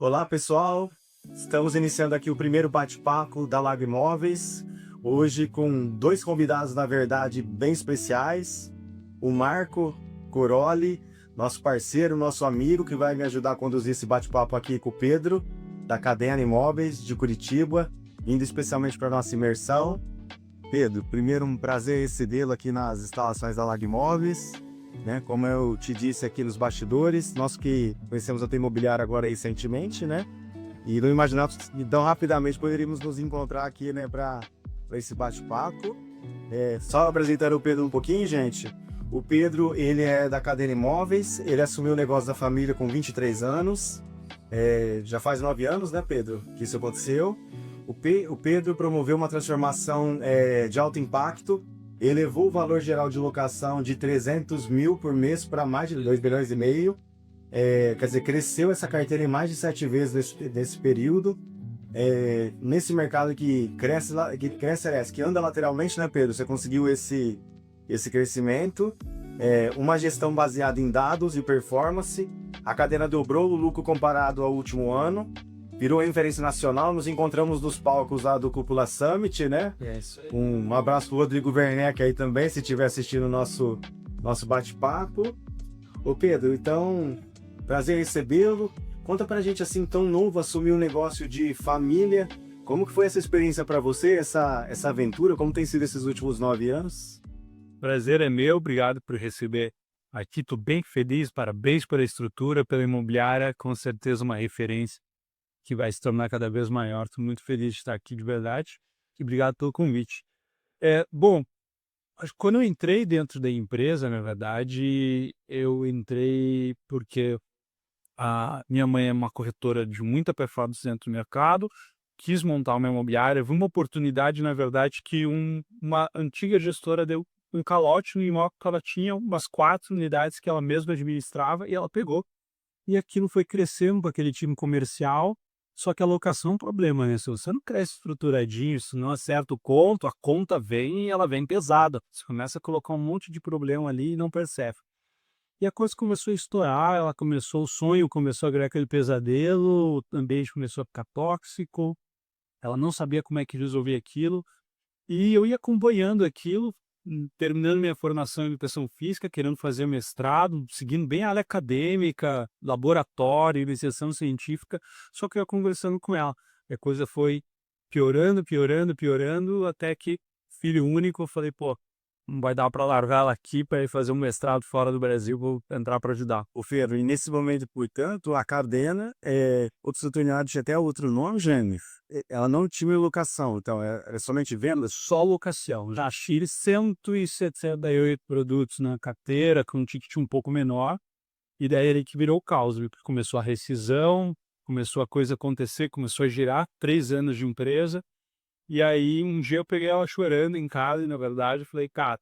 Olá, pessoal. Estamos iniciando aqui o primeiro bate-papo da Lago Imóveis. Hoje com dois convidados, na verdade, bem especiais. O Marco Coroli, nosso parceiro, nosso amigo, que vai me ajudar a conduzir esse bate-papo aqui com o Pedro, da Cadena Imóveis de Curitiba, indo especialmente para nossa imersão. Pedro, primeiro um prazer recebê-lo aqui nas instalações da Lago Imóveis. Como eu te disse aqui nos bastidores, nós que conhecemos a tua imobiliária agora recentemente, né? E não imaginávamos que tão rapidamente poderíamos nos encontrar aqui, né, para esse bate-papo. Só apresentando o Pedro um pouquinho, gente. O Pedro, ele é da Cadena Imóveis, ele assumiu o negócio da família com 23 anos. Já faz 9 anos, né, Pedro, que isso aconteceu. O Pedro promoveu uma transformação de alto impacto, elevou o valor geral de locação de 300 mil por mês para mais de 2 bilhões e meio. Quer dizer, cresceu essa carteira em mais de 7 vezes nesse período. Nesse mercado que anda lateralmente, né, Pedro? Você conseguiu esse crescimento, uma gestão baseada em dados e performance. A cadena dobrou o lucro comparado ao último ano, virou referência nacional. Nos encontramos nos palcos lá do Cúpula Summit, né? Isso aí. Um abraço pro Rodrigo Werneck aí também, se estiver assistindo o nosso bate-papo. Ô Pedro, então, prazer recebê-lo. Conta pra gente, assim, tão novo, assumir um negócio de família. Como que foi essa experiência para você, essa aventura? Como tem sido esses últimos 9 anos? Prazer é meu, obrigado por receber aqui. Estou bem feliz, parabéns pela estrutura, pela imobiliária, com certeza uma referência que vai se tornar cada vez maior. Estou muito feliz de estar aqui de verdade e obrigado pelo convite. Bom, acho que quando eu entrei dentro da empresa, na verdade, eu entrei porque a minha mãe é uma corretora de muita performance dentro do mercado, quis montar uma imobiliária, viu uma oportunidade, na verdade, que uma antiga gestora deu um calote no imóvel que ela tinha umas 4 unidades que ela mesma administrava e ela pegou. E aquilo foi crescendo com aquele time comercial, só que a locação é um problema, né? Se você não cresce estruturadinho, se não acerta o conto, a conta vem e ela vem pesada. Você começa a colocar um monte de problema ali e não percebe. E a coisa começou a estourar, o sonho começou a virar aquele pesadelo, o ambiente começou a ficar tóxico, ela não sabia como é que resolvia aquilo, e eu ia acompanhando aquilo, terminando minha formação em educação física, querendo fazer mestrado, seguindo bem a área acadêmica, laboratório, iniciação científica, só que eu ia conversando com ela. E a coisa foi piorando, piorando, piorando, até que, filho único, eu falei, pô, não vai dar para largar ela aqui para ir fazer um mestrado fora do Brasil, vou entrar para ajudar. Ô Pedro, e nesse momento, portanto, a Cadena, outros oportunidades tinha até outro nome, Gênesis. Ela não tinha locação, então era somente vendas? Só locação. Já Chile, 178 produtos na carteira, com um ticket um pouco menor. E daí ele que virou o caos, viu? Porque começou a rescisão, começou a coisa acontecer, começou a girar, 3 anos de empresa. E aí um dia eu peguei ela chorando em casa e na verdade eu falei, cara,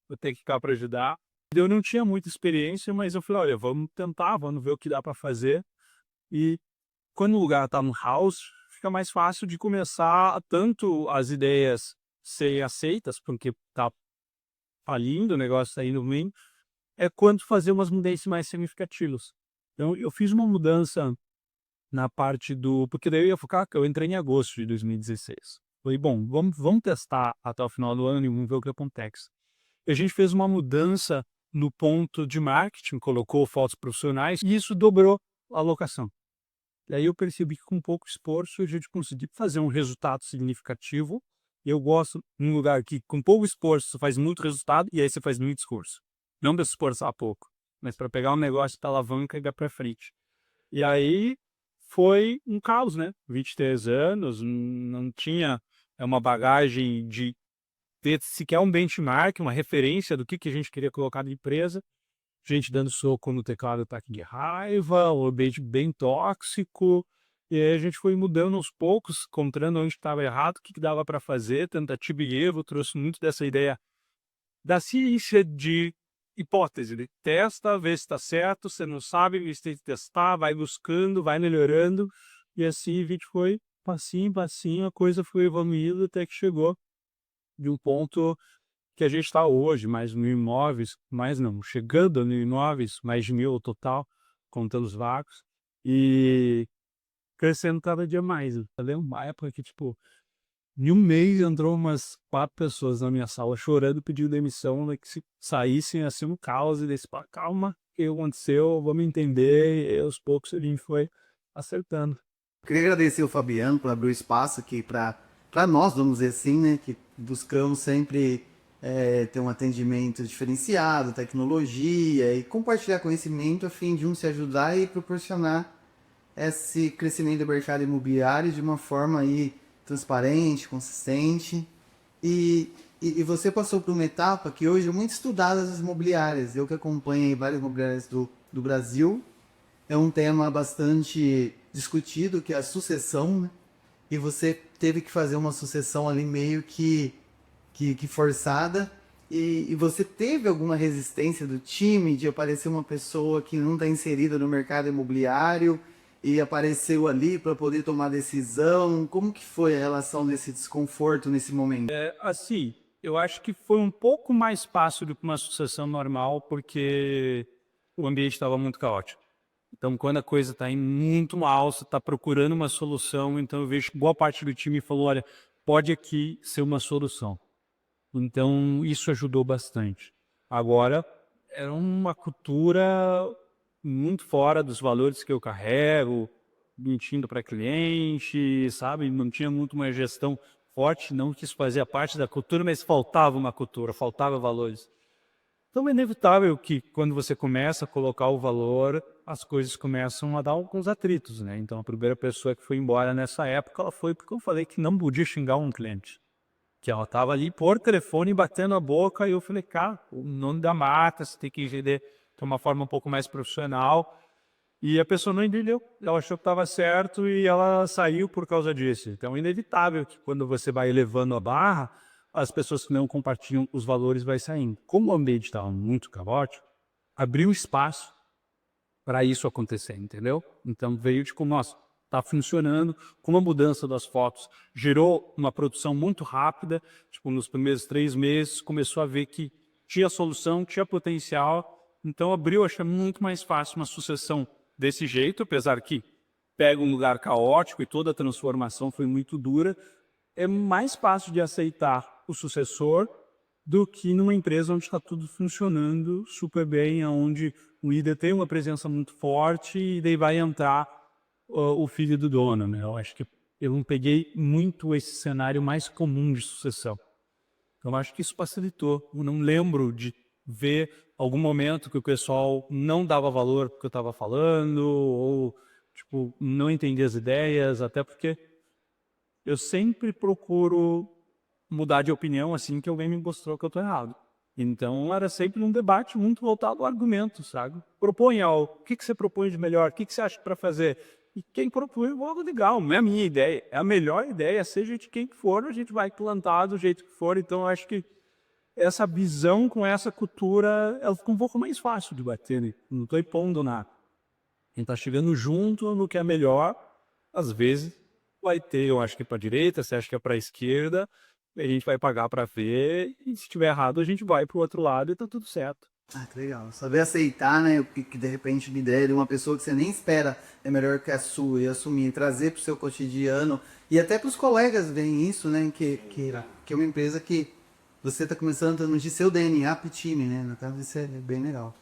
vou ter que ficar para ajudar. Eu não tinha muita experiência, mas eu falei, olha, vamos tentar, vamos ver o que dá para fazer. E quando o lugar está no house, fica mais fácil de começar tanto as ideias serem aceitas, porque está falindo, o negócio está indo bem, quanto fazer umas mudanças mais significativas. Então, eu fiz uma mudança na parte do. Porque daí eu ia focar, que eu entrei em agosto de 2016. Falei, bom, vamos testar até o final do ano e vamos ver o que acontece. E a gente fez uma mudança no ponto de marketing, colocou fotos profissionais e isso dobrou a alocação. E aí eu percebi que com pouco esforço a gente conseguiu fazer um resultado significativo. E eu gosto de um lugar que com pouco esforço você faz muito resultado e aí você faz muito esforço. Não para se esforçar pouco, mas para pegar um negócio da alavanca e dar para frente. E aí foi um caos, né? 23 anos, não tinha uma bagagem de ter sequer um benchmark, uma referência do que a gente queria colocar na empresa. Gente dando soco no teclado, ataque de raiva, um ambiente bem tóxico. E aí a gente foi mudando aos poucos, encontrando onde estava errado, o que dava para fazer, tentativa e erro. Trouxe muito dessa ideia da ciência de hipótese, de testa, vê se está certo, você não sabe, você tem que testar, vai buscando, vai melhorando. E assim a gente foi, passinho em passinho, a coisa foi evoluindo até que chegou de um ponto que a gente está hoje, mais de 1.000 imóveis, mais não, chegando a 1.000 imóveis, mais de 1.000 ao total, contando os vácuos. E crescendo cada dia mais. Eu lembro uma época que, tipo, em um mês entrou umas 4 pessoas na minha sala chorando, pedindo demissão, né, que se saíssem assim um caos, e desse, pá, calma, o que aconteceu, vamos entender, e aos poucos a gente foi acertando. Queria agradecer o Fabiano por abrir o espaço aqui para nós, vamos dizer assim, né, que buscamos sempre ter um atendimento diferenciado, tecnologia e compartilhar conhecimento a fim de um se ajudar e proporcionar esse crescimento do mercado imobiliário de uma forma aí transparente, consistente. E você passou por uma etapa que hoje é muito estudada das imobiliárias. Eu que acompanhei várias imobiliárias do Brasil, é um tema bastante discutido, que é a sucessão, né? E você teve que fazer uma sucessão ali meio que forçada. E você teve alguma resistência do time de aparecer uma pessoa que não está inserida no mercado imobiliário e apareceu ali para poder tomar decisão? Como que foi a relação desse desconforto nesse momento? Assim, eu acho que foi um pouco mais fácil do que uma sucessão normal, porque o ambiente estava muito caótico. Então, quando a coisa está indo muito mal, você está procurando uma solução, então eu vejo que boa parte do time falou, olha, pode aqui ser uma solução. Então, isso ajudou bastante. Agora, era uma cultura muito fora dos valores que eu carrego, mentindo para cliente, sabe? Não tinha muito uma gestão forte, não que isso fazia parte da cultura, mas faltava uma cultura, faltava valores. Então é inevitável que quando você começa a colocar o valor, as coisas começam a dar alguns atritos, né? Então a primeira pessoa que foi embora nessa época, ela foi porque eu falei que não podia xingar um cliente. Que ela estava ali por telefone batendo a boca e eu falei, cara, o nome da marca, você tem que entender de uma forma um pouco mais profissional. E a pessoa não entendeu, ela achou que estava certo e ela saiu por causa disso. Então é inevitável que quando você vai elevando a barra, as pessoas que não compartilham os valores vai saindo. Como o ambiente estava muito caótico, abriu espaço para isso acontecer, entendeu? Então veio de como, nossa, está funcionando, com a mudança das fotos, gerou uma produção muito rápida, tipo, nos primeiros 3 meses, começou a ver que tinha solução, tinha potencial, então abriu, achei muito mais fácil uma sucessão desse jeito, apesar que pega um lugar caótico e toda a transformação foi muito dura, é mais fácil de aceitar o sucessor do que numa empresa onde está tudo funcionando super bem, onde o líder tem uma presença muito forte e daí vai entrar o filho do dono, né? Eu acho que eu não peguei muito esse cenário mais comum de sucessão. Então, eu acho que isso facilitou. Eu não lembro de ver algum momento que o pessoal não dava valor porque eu estava falando ou tipo não entendia as ideias, até porque eu sempre procuro mudar de opinião assim que alguém me mostrou que eu estou errado. Então era sempre um debate muito voltado ao argumento, sabe? Propõe algo. O que você propõe de melhor? O que você acha para fazer? E quem propõe, algo legal, não é a minha ideia, é a melhor ideia, seja de quem for, a gente vai plantar do jeito que for. Então eu acho que essa visão com essa cultura, ela fica um pouco mais fácil de bater, né? Não estou impondo nada. A gente está chegando junto no que é melhor, às vezes vai ter, eu acho que é para a direita, você acha que é para a esquerda, a gente vai pagar para ver, e se tiver errado, a gente vai para o outro lado e tá tudo certo. Ah, que legal. Saber aceitar, né, o que de repente uma ideia de uma pessoa que você nem espera é melhor que a sua e assumir, trazer para o seu cotidiano e até para os colegas verem isso, né, que é uma empresa que você está começando a transmitir seu DNA para o time, né, no caso isso é bem legal.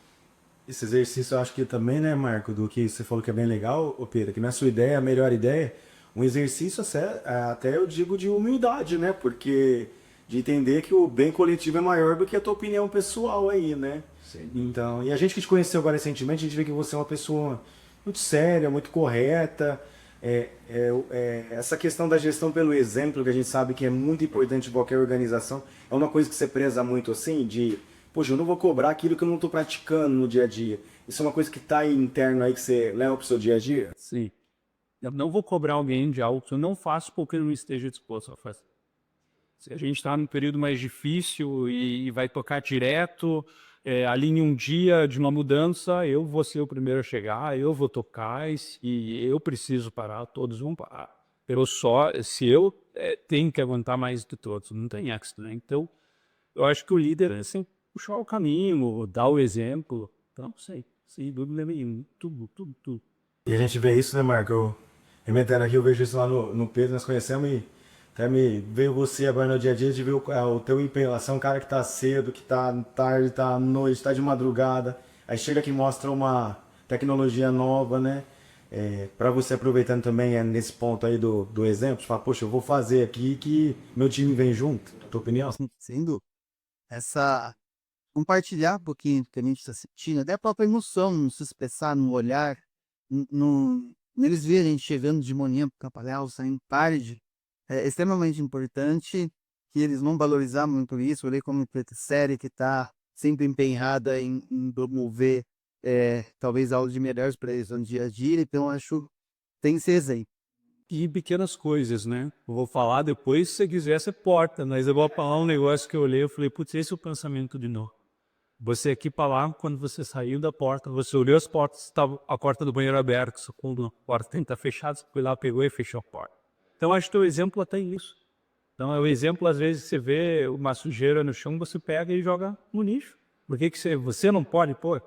Esse exercício eu acho que também, né, Marco, do que você falou que é bem legal, ô Pedro, que não é a sua ideia, é a melhor ideia, um exercício até eu digo de humildade, né, porque de entender que o bem coletivo é maior do que a tua opinião pessoal aí, né? Sim. Então, e a gente que te conheceu agora recentemente, a gente vê que você é uma pessoa muito séria, muito correta, essa questão da gestão pelo exemplo, que a gente sabe que é muito importante em qualquer organização, é uma coisa que você preza muito assim, de poxa, eu não vou cobrar aquilo que eu não estou praticando no dia a dia. Isso é uma coisa que está aí interno aí que você leva para o seu dia a dia? Sim. Eu não vou cobrar alguém de algo que eu não faço porque eu não esteja disposto a fazer. Se a gente está num período mais difícil e vai tocar direto, ali em um dia de uma mudança, eu vou ser o primeiro a chegar, eu vou tocar, e se eu preciso parar, todos vão parar. Se eu tenho que aguentar mais do que todos, não tem extra, né? Então, eu acho que o líder é assim, puxar o caminho, dar o exemplo. Então, sei, sem dúvida nenhuma, tudo. E a gente vê isso, né, Marco? Remetendo aqui, eu vejo isso lá no Pedro, nós conhecemos e até me veio você agora no dia a dia de ver o teu empenho. Você é um cara que tá cedo, que tá tarde, tá à noite, tá de madrugada. Aí chega aqui e mostra uma tecnologia nova, né? Para você aproveitando também nesse ponto aí do exemplo, você fala, poxa, eu vou fazer aqui que meu time vem junto, tua opinião? Sem dúvida. Essa compartilhar um pouquinho do que a gente está sentindo, até a própria emoção, não se expressar no olhar, eles verem a gente chegando de manhã para o Capalhau, saindo tarde, é extremamente importante que eles não valorizaram muito isso. Eu olhei como empresa séria que está sempre empenhada em promover talvez algo de melhores para eles no dia a dia, então acho que tem que ser exemplo. E pequenas coisas, né? Eu vou falar depois, se você quiser, você porta, mas eu vou falar um negócio que eu olhei, eu falei, putz, esse é o pensamento de novo. Você aqui para lá, quando você saiu da porta, você olhou as portas, estava a porta do banheiro aberta, só quando a porta tem que estar fechada, você foi lá, pegou e fechou a porta. Então, acho que o exemplo até isso. Então, é o exemplo, às vezes, você vê uma sujeira no chão, você pega e joga no lixo. Por que você não pode pôr?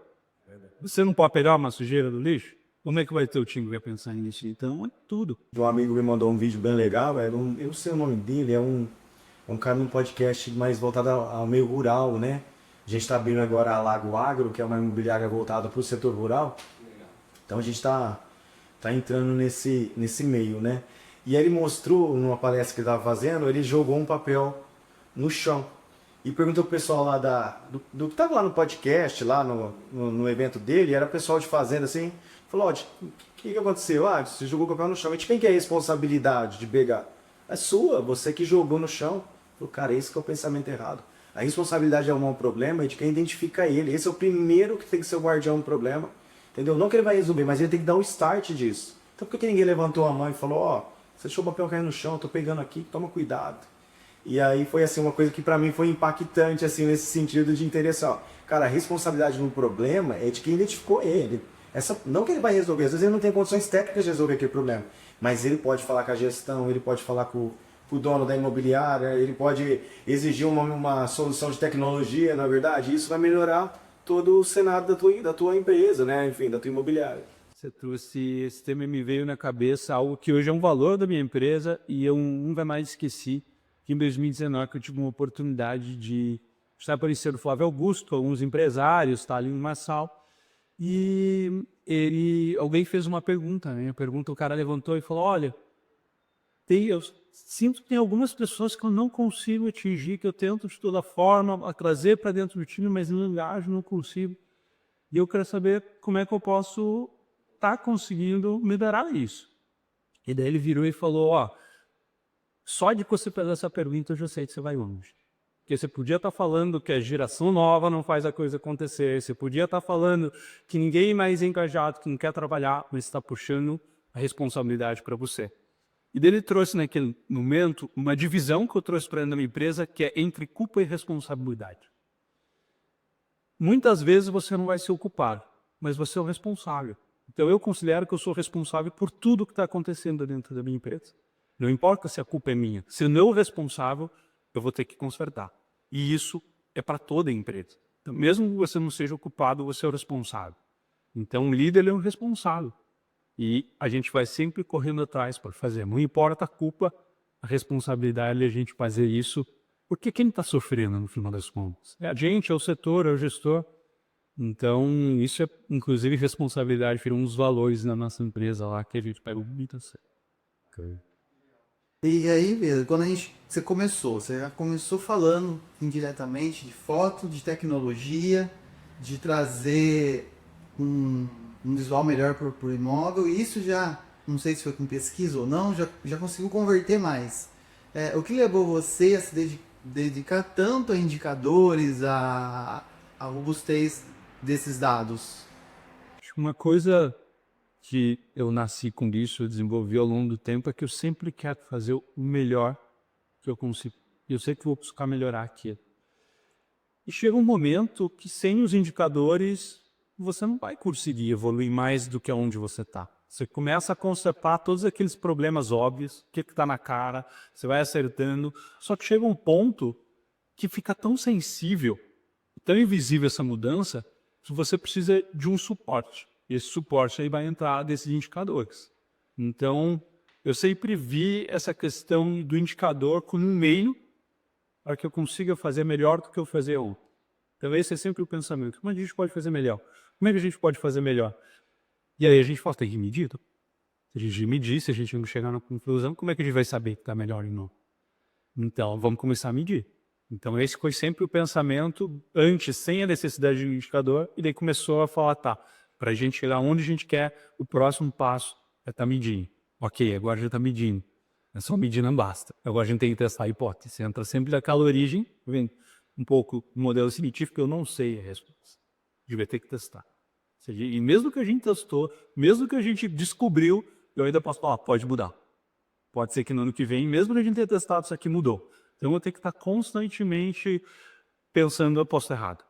Você não pode pegar uma sujeira do lixo? Como é que vai ter o time que vai pensar nisso? Então, é tudo. Um amigo me mandou um vídeo bem legal, eu não sei o nome dele, é um cara num podcast mais voltado ao meio rural, né? A gente está abrindo agora a Lago Agro, que é uma imobiliária voltada para o setor rural. Então a gente está entrando nesse meio, né? E aí ele mostrou, numa palestra que ele estava fazendo, ele jogou um papel no chão. E perguntou pro pessoal lá do que estava lá no podcast, lá no evento dele, era pessoal de fazenda assim, falou, ó, o que aconteceu? Ah, você jogou o papel no chão. E de quem que é a responsabilidade de pegar? É sua, você que jogou no chão. Falei, cara, esse que é o pensamento errado. A responsabilidade de arrumar um problema é de quem identifica ele. Esse é o primeiro que tem que ser o guardião do problema. Entendeu? Não que ele vai resolver, mas ele tem que dar o start disso. Então por que ninguém levantou a mão e falou, ó, você deixou o papel cair no chão, eu tô pegando aqui, toma cuidado. E aí foi assim uma coisa que pra mim foi impactante assim nesse sentido de interessar. Cara, a responsabilidade no problema é de quem identificou ele. Não que ele vai resolver, às vezes ele não tem condições técnicas de resolver aquele problema, mas ele pode falar com a gestão, ele pode falar com o dono da imobiliária, ele pode exigir uma solução de tecnologia, na verdade, isso vai melhorar todo o cenário da tua empresa, né? Enfim, da tua imobiliária. Você trouxe esse tema e me veio na cabeça algo que hoje é um valor da minha empresa e eu nunca mais esqueci que em 2019 que eu tive uma oportunidade de estar aparecendo o Flávio Augusto, alguns empresários, está ali no Marçal, e alguém fez uma pergunta, né? A pergunta, o cara levantou e falou, olha, eu sinto que tem algumas pessoas que eu não consigo atingir, que eu tento de toda forma trazer para dentro do time, mas não engajo, não consigo. E eu quero saber como é que eu posso estar conseguindo melhorar isso. E daí ele virou e falou, ó, só de você fazer essa pergunta eu já sei que você vai longe. Porque você podia estar falando que a geração nova não faz a coisa acontecer, você podia estar falando que ninguém é mais engajado, que não quer trabalhar, mas está puxando a responsabilidade para você. E daí ele trouxe naquele momento uma divisão que eu trouxe para dentro da minha empresa, que é entre culpa e responsabilidade. Muitas vezes você não vai ser o culpado, mas você é o responsável. Então eu considero que eu sou responsável por tudo que está acontecendo dentro da minha empresa. Não importa se a culpa é minha. Se eu não sou responsável, eu vou ter que consertar. E isso é para toda a empresa. Então, mesmo que você não seja o culpado, você é o responsável. Então o líder é o responsável. E a gente vai sempre correndo atrás para fazer. Não importa a culpa, a responsabilidade é a gente fazer isso. Porque quem está sofrendo no final das contas? É a gente, é o setor, é o gestor. Então, isso é, inclusive, responsabilidade, um dos valores na nossa empresa lá, que a gente pega muito a sério. Okay. E aí, Pedro, quando você já começou falando indiretamente de foto, de tecnologia, de trazer um visual melhor para o imóvel, e isso já, não sei se foi com pesquisa ou não, já conseguiu converter mais. O que levou você a se dedicar tanto a indicadores, a robustez desses dados? Uma coisa que eu nasci com isso, eu desenvolvi ao longo do tempo, é que eu sempre quero fazer o melhor que eu consigo. E eu sei que vou buscar melhorar aqui. E chega um momento que sem os indicadores, você não vai conseguir evoluir mais do que onde você está. Você começa a consertar todos aqueles problemas óbvios, o que está na cara, você vai acertando, só que chega um ponto que fica tão sensível, tão invisível essa mudança, que você precisa de um suporte. E esse suporte aí vai entrar desses indicadores. Então, eu sempre vi essa questão do indicador como um meio para que eu consiga fazer melhor do que eu fazia ontem. Então, esse é sempre o pensamento. Como a gente pode fazer melhor? Como é que a gente pode fazer melhor? E aí a gente fala, tem que medir. Se a gente medir, se a gente não chegar na conclusão, como é que a gente vai saber que está melhor ou não? Então, vamos começar a medir. Então, esse foi sempre o pensamento antes, sem a necessidade de um indicador, e daí começou a falar, tá, para a gente chegar onde a gente quer, o próximo passo é estar medindo. Ok, agora já está medindo. É só medir não basta. Agora a gente tem que testar a hipótese. Entra sempre daquela origem, vem um pouco no modelo científico, eu não sei a resposta. A gente vai ter que testar. E mesmo que a gente testou, mesmo que a gente descobriu, eu ainda posso falar, pode mudar. Pode ser que no ano que vem, mesmo que a gente tenha testado, isso aqui mudou. Então eu vou ter que estar constantemente pensando, eu posso estar errado.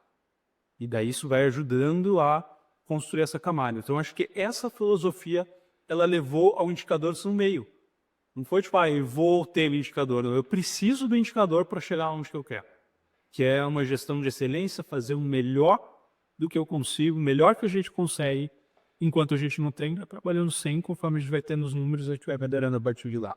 E daí isso vai ajudando a construir essa camada. Então eu acho que essa filosofia, ela levou ao indicador ser um meio. Não foi tipo, eu vou ter o indicador. Não, eu preciso do indicador para chegar onde que eu quero. Que é uma gestão de excelência, fazer o melhor do que eu consigo, o melhor que a gente consegue, enquanto a gente não tem, trabalhando sem, conforme a gente vai tendo os números, a gente vai melhorando a partir de lá.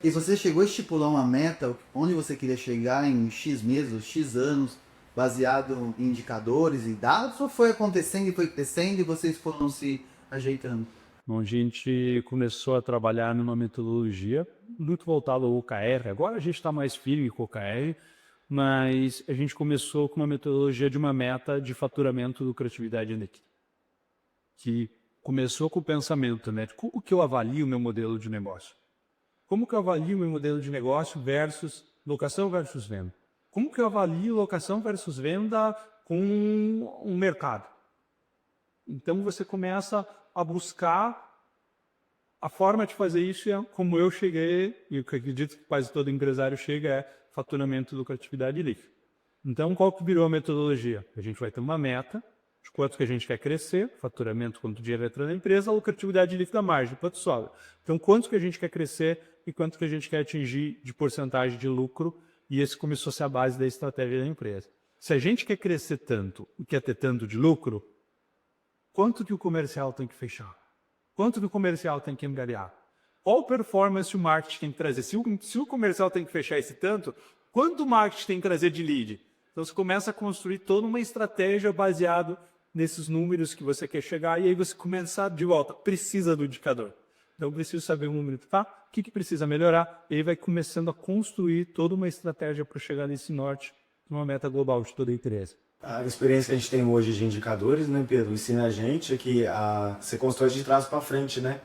E você chegou a estipular uma meta, onde você queria chegar em X meses, X anos, baseado em indicadores e dados, ou foi acontecendo e foi crescendo e vocês foram se ajeitando? Bom, a gente começou a trabalhar numa metodologia muito voltada ao OKR. Agora a gente está mais firme com o OKR, mas a gente começou com uma metodologia de uma meta de faturamento, lucratividade líquida, que começou com o pensamento, né? Como que eu avalio o meu modelo de negócio? Como que eu avalio o meu modelo de negócio versus locação versus venda? Como que eu avalio locação versus venda com um mercado? Então você começa a buscar a forma de fazer isso, é como eu cheguei, e eu acredito que quase todo empresário chega, é faturamento, lucratividade líquida. Então, qual que virou a metodologia? A gente vai ter uma meta de quanto que a gente quer crescer, faturamento, quanto dinheiro entra na empresa, a lucratividade líquida, margem, quanto sobra. Então, quanto que a gente quer crescer e quanto que a gente quer atingir de porcentagem de lucro, e esse começou a ser a base da estratégia da empresa. Se a gente quer crescer tanto e quer ter tanto de lucro, quanto que o comercial tem que fechar? Quanto que o comercial tem que angariar? Qual performance o marketing tem que trazer? Se o comercial tem que fechar esse tanto, quanto o marketing tem que trazer de lead? Então você começa a construir toda uma estratégia baseada nesses números que você quer chegar, e aí você começa de volta, precisa do indicador. Então eu preciso saber o número que está, o que precisa melhorar, e aí vai começando a construir toda uma estratégia para chegar nesse norte, numa meta global de toda a empresa. A experiência que a gente tem hoje de indicadores, né, Pedro, ensina a gente que você constrói de trás para frente, né?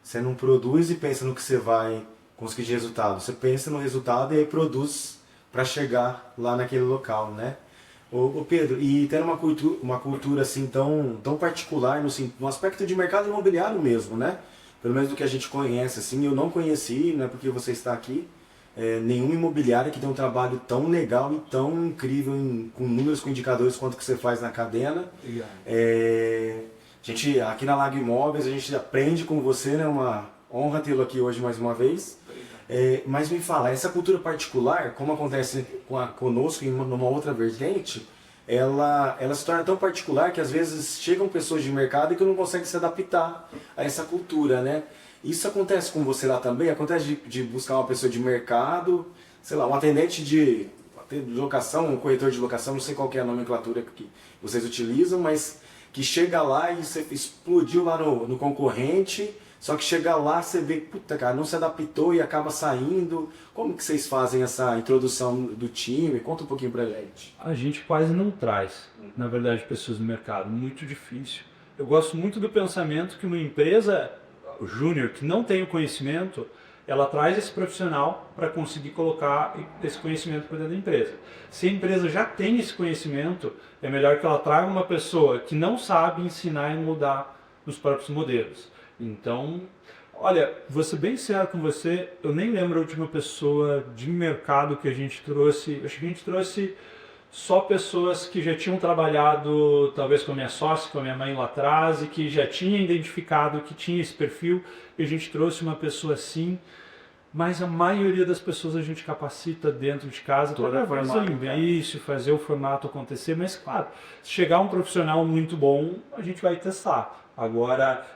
Você não produz e pensa no que você vai conseguir de resultado. Você pensa no resultado e aí produz para chegar lá naquele local, né? Ô Pedro, e tendo uma cultura assim tão particular no aspecto de mercado imobiliário mesmo, né? Pelo menos do que a gente conhece, assim, eu não conheci, não é porque você está aqui, nenhuma imobiliária que tem um trabalho tão legal e tão incrível com números, com indicadores quanto que você faz na cadena. A gente, aqui na Lago Imóveis, a gente aprende com você, né? Uma honra tê-lo aqui hoje mais uma vez. Mas me fala, essa cultura particular, como acontece conosco em numa outra vertente, ela se torna tão particular que às vezes chegam pessoas de mercado que não conseguem se adaptar a essa cultura, né? Isso acontece com você lá também? Acontece de buscar uma pessoa de mercado, sei lá, um atendente de locação, um corretor de locação, não sei qual que é a nomenclatura que vocês utilizam, mas que chega lá e você explodiu lá no concorrente, só que chega lá você vê, puta cara, não se adaptou e acaba saindo. Como que vocês fazem essa introdução do time? Conta um pouquinho pra gente. A gente quase não traz, na verdade, pessoas no mercado, muito difícil. Eu gosto muito do pensamento que uma empresa júnior que não tem o conhecimento, ela traz esse profissional para conseguir colocar esse conhecimento para dentro da empresa. Se a empresa já tem esse conhecimento, é melhor que ela traga uma pessoa que não sabe ensinar e mudar os próprios modelos. Então, olha, vou ser bem sincero com você, eu nem lembro a última pessoa de mercado que a gente trouxe. Acho que a gente trouxe só pessoas que já tinham trabalhado, talvez com a minha sócia, com a minha mãe lá atrás, e que já tinha identificado que tinha esse perfil, e a gente trouxe uma pessoa assim, mas a maioria das pessoas a gente capacita dentro de casa para fazer o início, fazer o formato acontecer, mas claro, se chegar um profissional muito bom, a gente vai testar. Agora,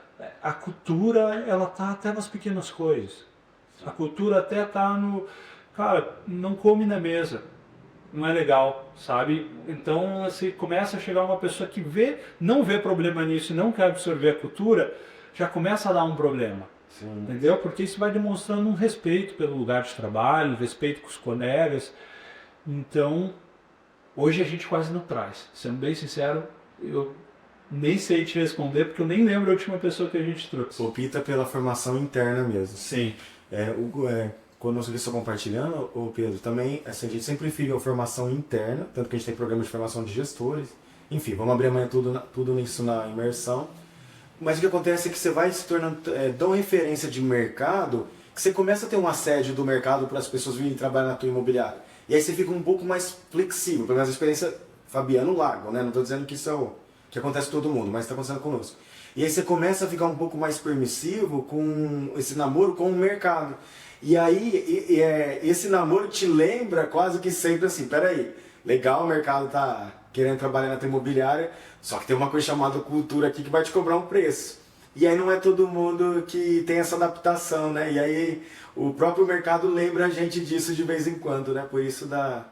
A cultura, ela tá até nas pequenas coisas. A cultura até tá no... Cara, não come na mesa. Não é legal, sabe? Então, assim, começa a chegar uma pessoa que não vê problema nisso e não quer absorver a cultura, já começa a dar um problema. Sim. Entendeu? Porque isso vai demonstrando um respeito pelo lugar de trabalho, respeito com os colegas. Então, hoje a gente quase não traz. Sendo bem sincero, eu nem sei te responder, porque eu nem lembro a última pessoa que a gente trouxe. Opta pela formação interna mesmo. Sim. Quando você está compartilhando, o Pedro, também assim, a gente sempre prefere a formação interna, tanto que a gente tem programa de formação de gestores. Enfim, vamos abrir amanhã tudo isso na imersão. Mas o que acontece é que você vai se tornando tão referência de mercado que você começa a ter um assédio do mercado para as pessoas virem trabalhar na tua imobiliária. E aí você fica um pouco mais flexível, pelo menos a experiência Fabiano Lago, né? Não estou dizendo que isso é o que acontece com todo mundo, mas está acontecendo conosco. E aí você começa a ficar um pouco mais permissivo com esse namoro com o mercado. E aí esse namoro te lembra quase que sempre assim, peraí, legal, o mercado tá querendo trabalhar na tua imobiliária, só que tem uma coisa chamada cultura aqui que vai te cobrar um preço. E aí não é todo mundo que tem essa adaptação, né? E aí o próprio mercado lembra a gente disso de vez em quando, né? Por isso da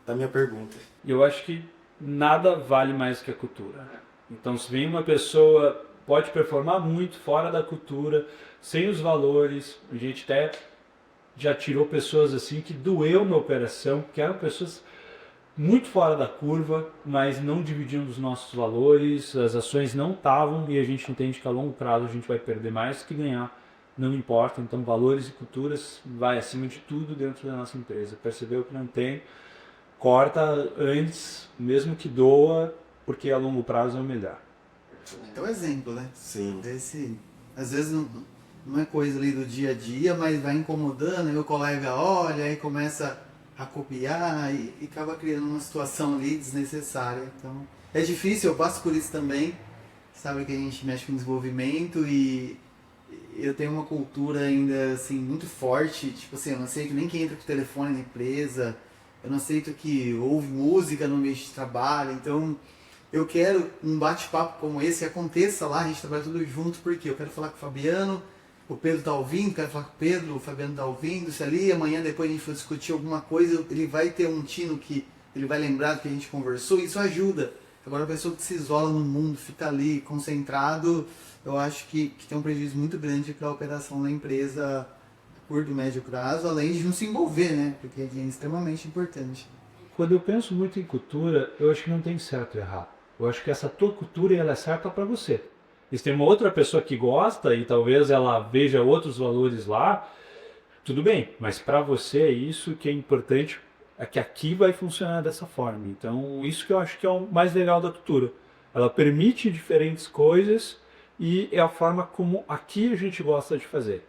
minha pergunta. Eu acho que nada vale mais que a cultura. Então, se vem uma pessoa, pode performar muito fora da cultura, sem os valores, a gente até já tirou pessoas assim que doeu na operação, que eram pessoas muito fora da curva, mas não dividiam os nossos valores, as ações não estavam e a gente entende que a longo prazo a gente vai perder mais que ganhar, não importa. Então valores e culturas vai acima de tudo dentro da nossa empresa. Percebeu que não tem, corta antes, mesmo que doa, porque a longo prazo é o melhor. Então, exemplo, né? Sim. Às vezes não é coisa ali do dia a dia, mas vai incomodando, aí o colega olha, aí começa a copiar e acaba criando uma situação ali desnecessária. Então, é difícil, eu passo por isso também. Sabe que a gente mexe com desenvolvimento e eu tenho uma cultura ainda assim muito forte, tipo assim, eu não aceito nem que entra com o telefone na empresa, eu não aceito que ouve música no meio de trabalho, então eu quero um bate-papo como esse que aconteça lá, a gente trabalha tudo junto, porque eu quero falar com o Fabiano, o Pedro tá ouvindo, quero falar com o Pedro, o Fabiano tá ouvindo, se ali amanhã depois a gente for discutir alguma coisa, ele vai ter um tino que ele vai lembrar do que a gente conversou, isso ajuda. Agora a pessoa que se isola no mundo, fica ali concentrado, eu acho que tem um prejuízo muito grande para a operação da empresa a curto e médio prazo, além de não se envolver, né? Porque é extremamente importante. Quando eu penso muito em cultura, eu acho que não tem certo e errado. Eu acho que essa tua cultura ela é certa para você. E se tem uma outra pessoa que gosta e talvez ela veja outros valores lá, tudo bem, mas para você é isso que é importante, é que aqui vai funcionar dessa forma. Então, isso que eu acho que é o mais legal da cultura. Ela permite diferentes coisas e é a forma como aqui a gente gosta de fazer.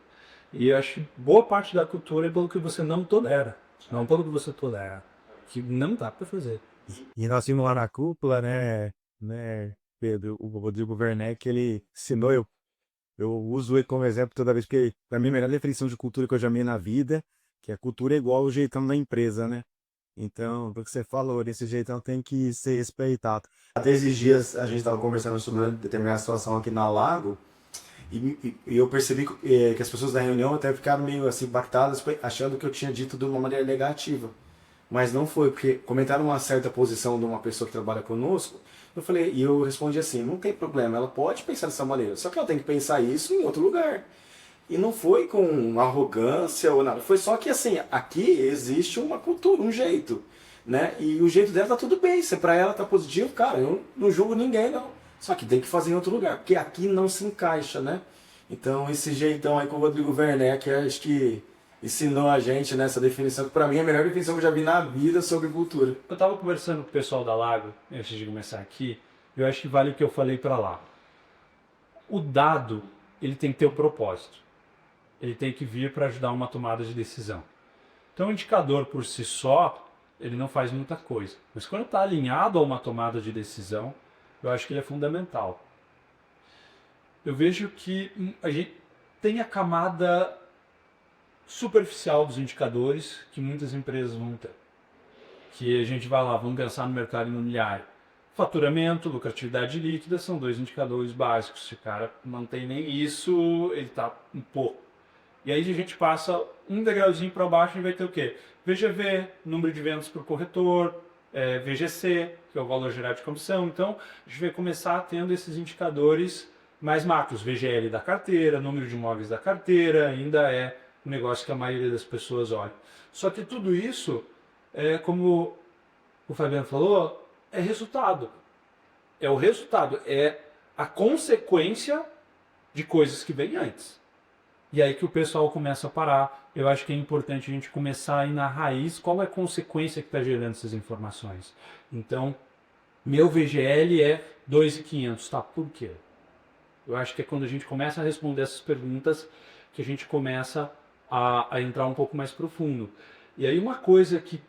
E eu acho que boa parte da cultura é pelo que você não tolera, não pelo que você tolera, que não dá para fazer. E nós vimos lá na cúpula, né, Pedro, o Rodrigo Werneck, ele ensinou, eu uso ele como exemplo toda vez, porque para mim a melhor definição de cultura que eu já vi na vida, que a cultura é igual ao jeitão da empresa, né? Então, o que você falou, esse jeitão tem que ser respeitado. Até esses dias a gente estava conversando sobre uma determinada situação aqui na Lago, e eu percebi que as pessoas da reunião até ficaram meio assim impactadas, achando que eu tinha dito de uma maneira negativa. Mas não foi, porque comentaram uma certa posição de uma pessoa que trabalha conosco, eu falei, e eu respondi assim, não tem problema, ela pode pensar dessa maneira, só que ela tem que pensar isso em outro lugar. E não foi com arrogância ou nada, foi só que assim, aqui existe uma cultura, um jeito, né? E o jeito dela tá tudo bem, se pra ela tá positivo, cara, eu não julgo ninguém não. Só que tem que fazer em outro lugar, porque aqui não se encaixa, né? Então esse jeitão aí com o Rodrigo Werneck, acho que ensinou a gente nessa definição, que para mim é a melhor definição que eu já vi na vida sobre cultura. Eu estava conversando com o pessoal da Lago, antes de começar aqui, eu acho que vale o que eu falei para lá. O dado, ele tem que ter o propósito. Ele tem que vir para ajudar uma tomada de decisão. Então o indicador por si só, ele não faz muita coisa. Mas quando está alinhado a uma tomada de decisão, eu acho que ele é fundamental. Eu vejo que a gente tem a camada superficial dos indicadores que muitas empresas vão ter. Que a gente vai lá, vamos pensar no mercado imobiliário. Faturamento, lucratividade líquida são 2 indicadores básicos. Se o cara não tem nem isso, ele está um pouco. E aí a gente passa um degrauzinho para baixo e vai ter o quê? VGV, número de vendas por corretor, VGC, que é o valor gerado de comissão. Então, a gente vai começar tendo esses indicadores mais macros. VGL da carteira, número de imóveis da carteira, ainda é um negócio que a maioria das pessoas olha. Só que tudo isso, como o Fabiano falou, é resultado. É o resultado, é a consequência de coisas que vêm antes. E aí que o pessoal começa a parar. Eu acho que é importante a gente começar a ir na raiz, qual é a consequência que está gerando essas informações. Então, meu VGL é 2.500, tá? Por quê? Eu acho que é quando a gente começa a responder essas perguntas que a gente começa a entrar um pouco mais profundo. E aí uma coisa que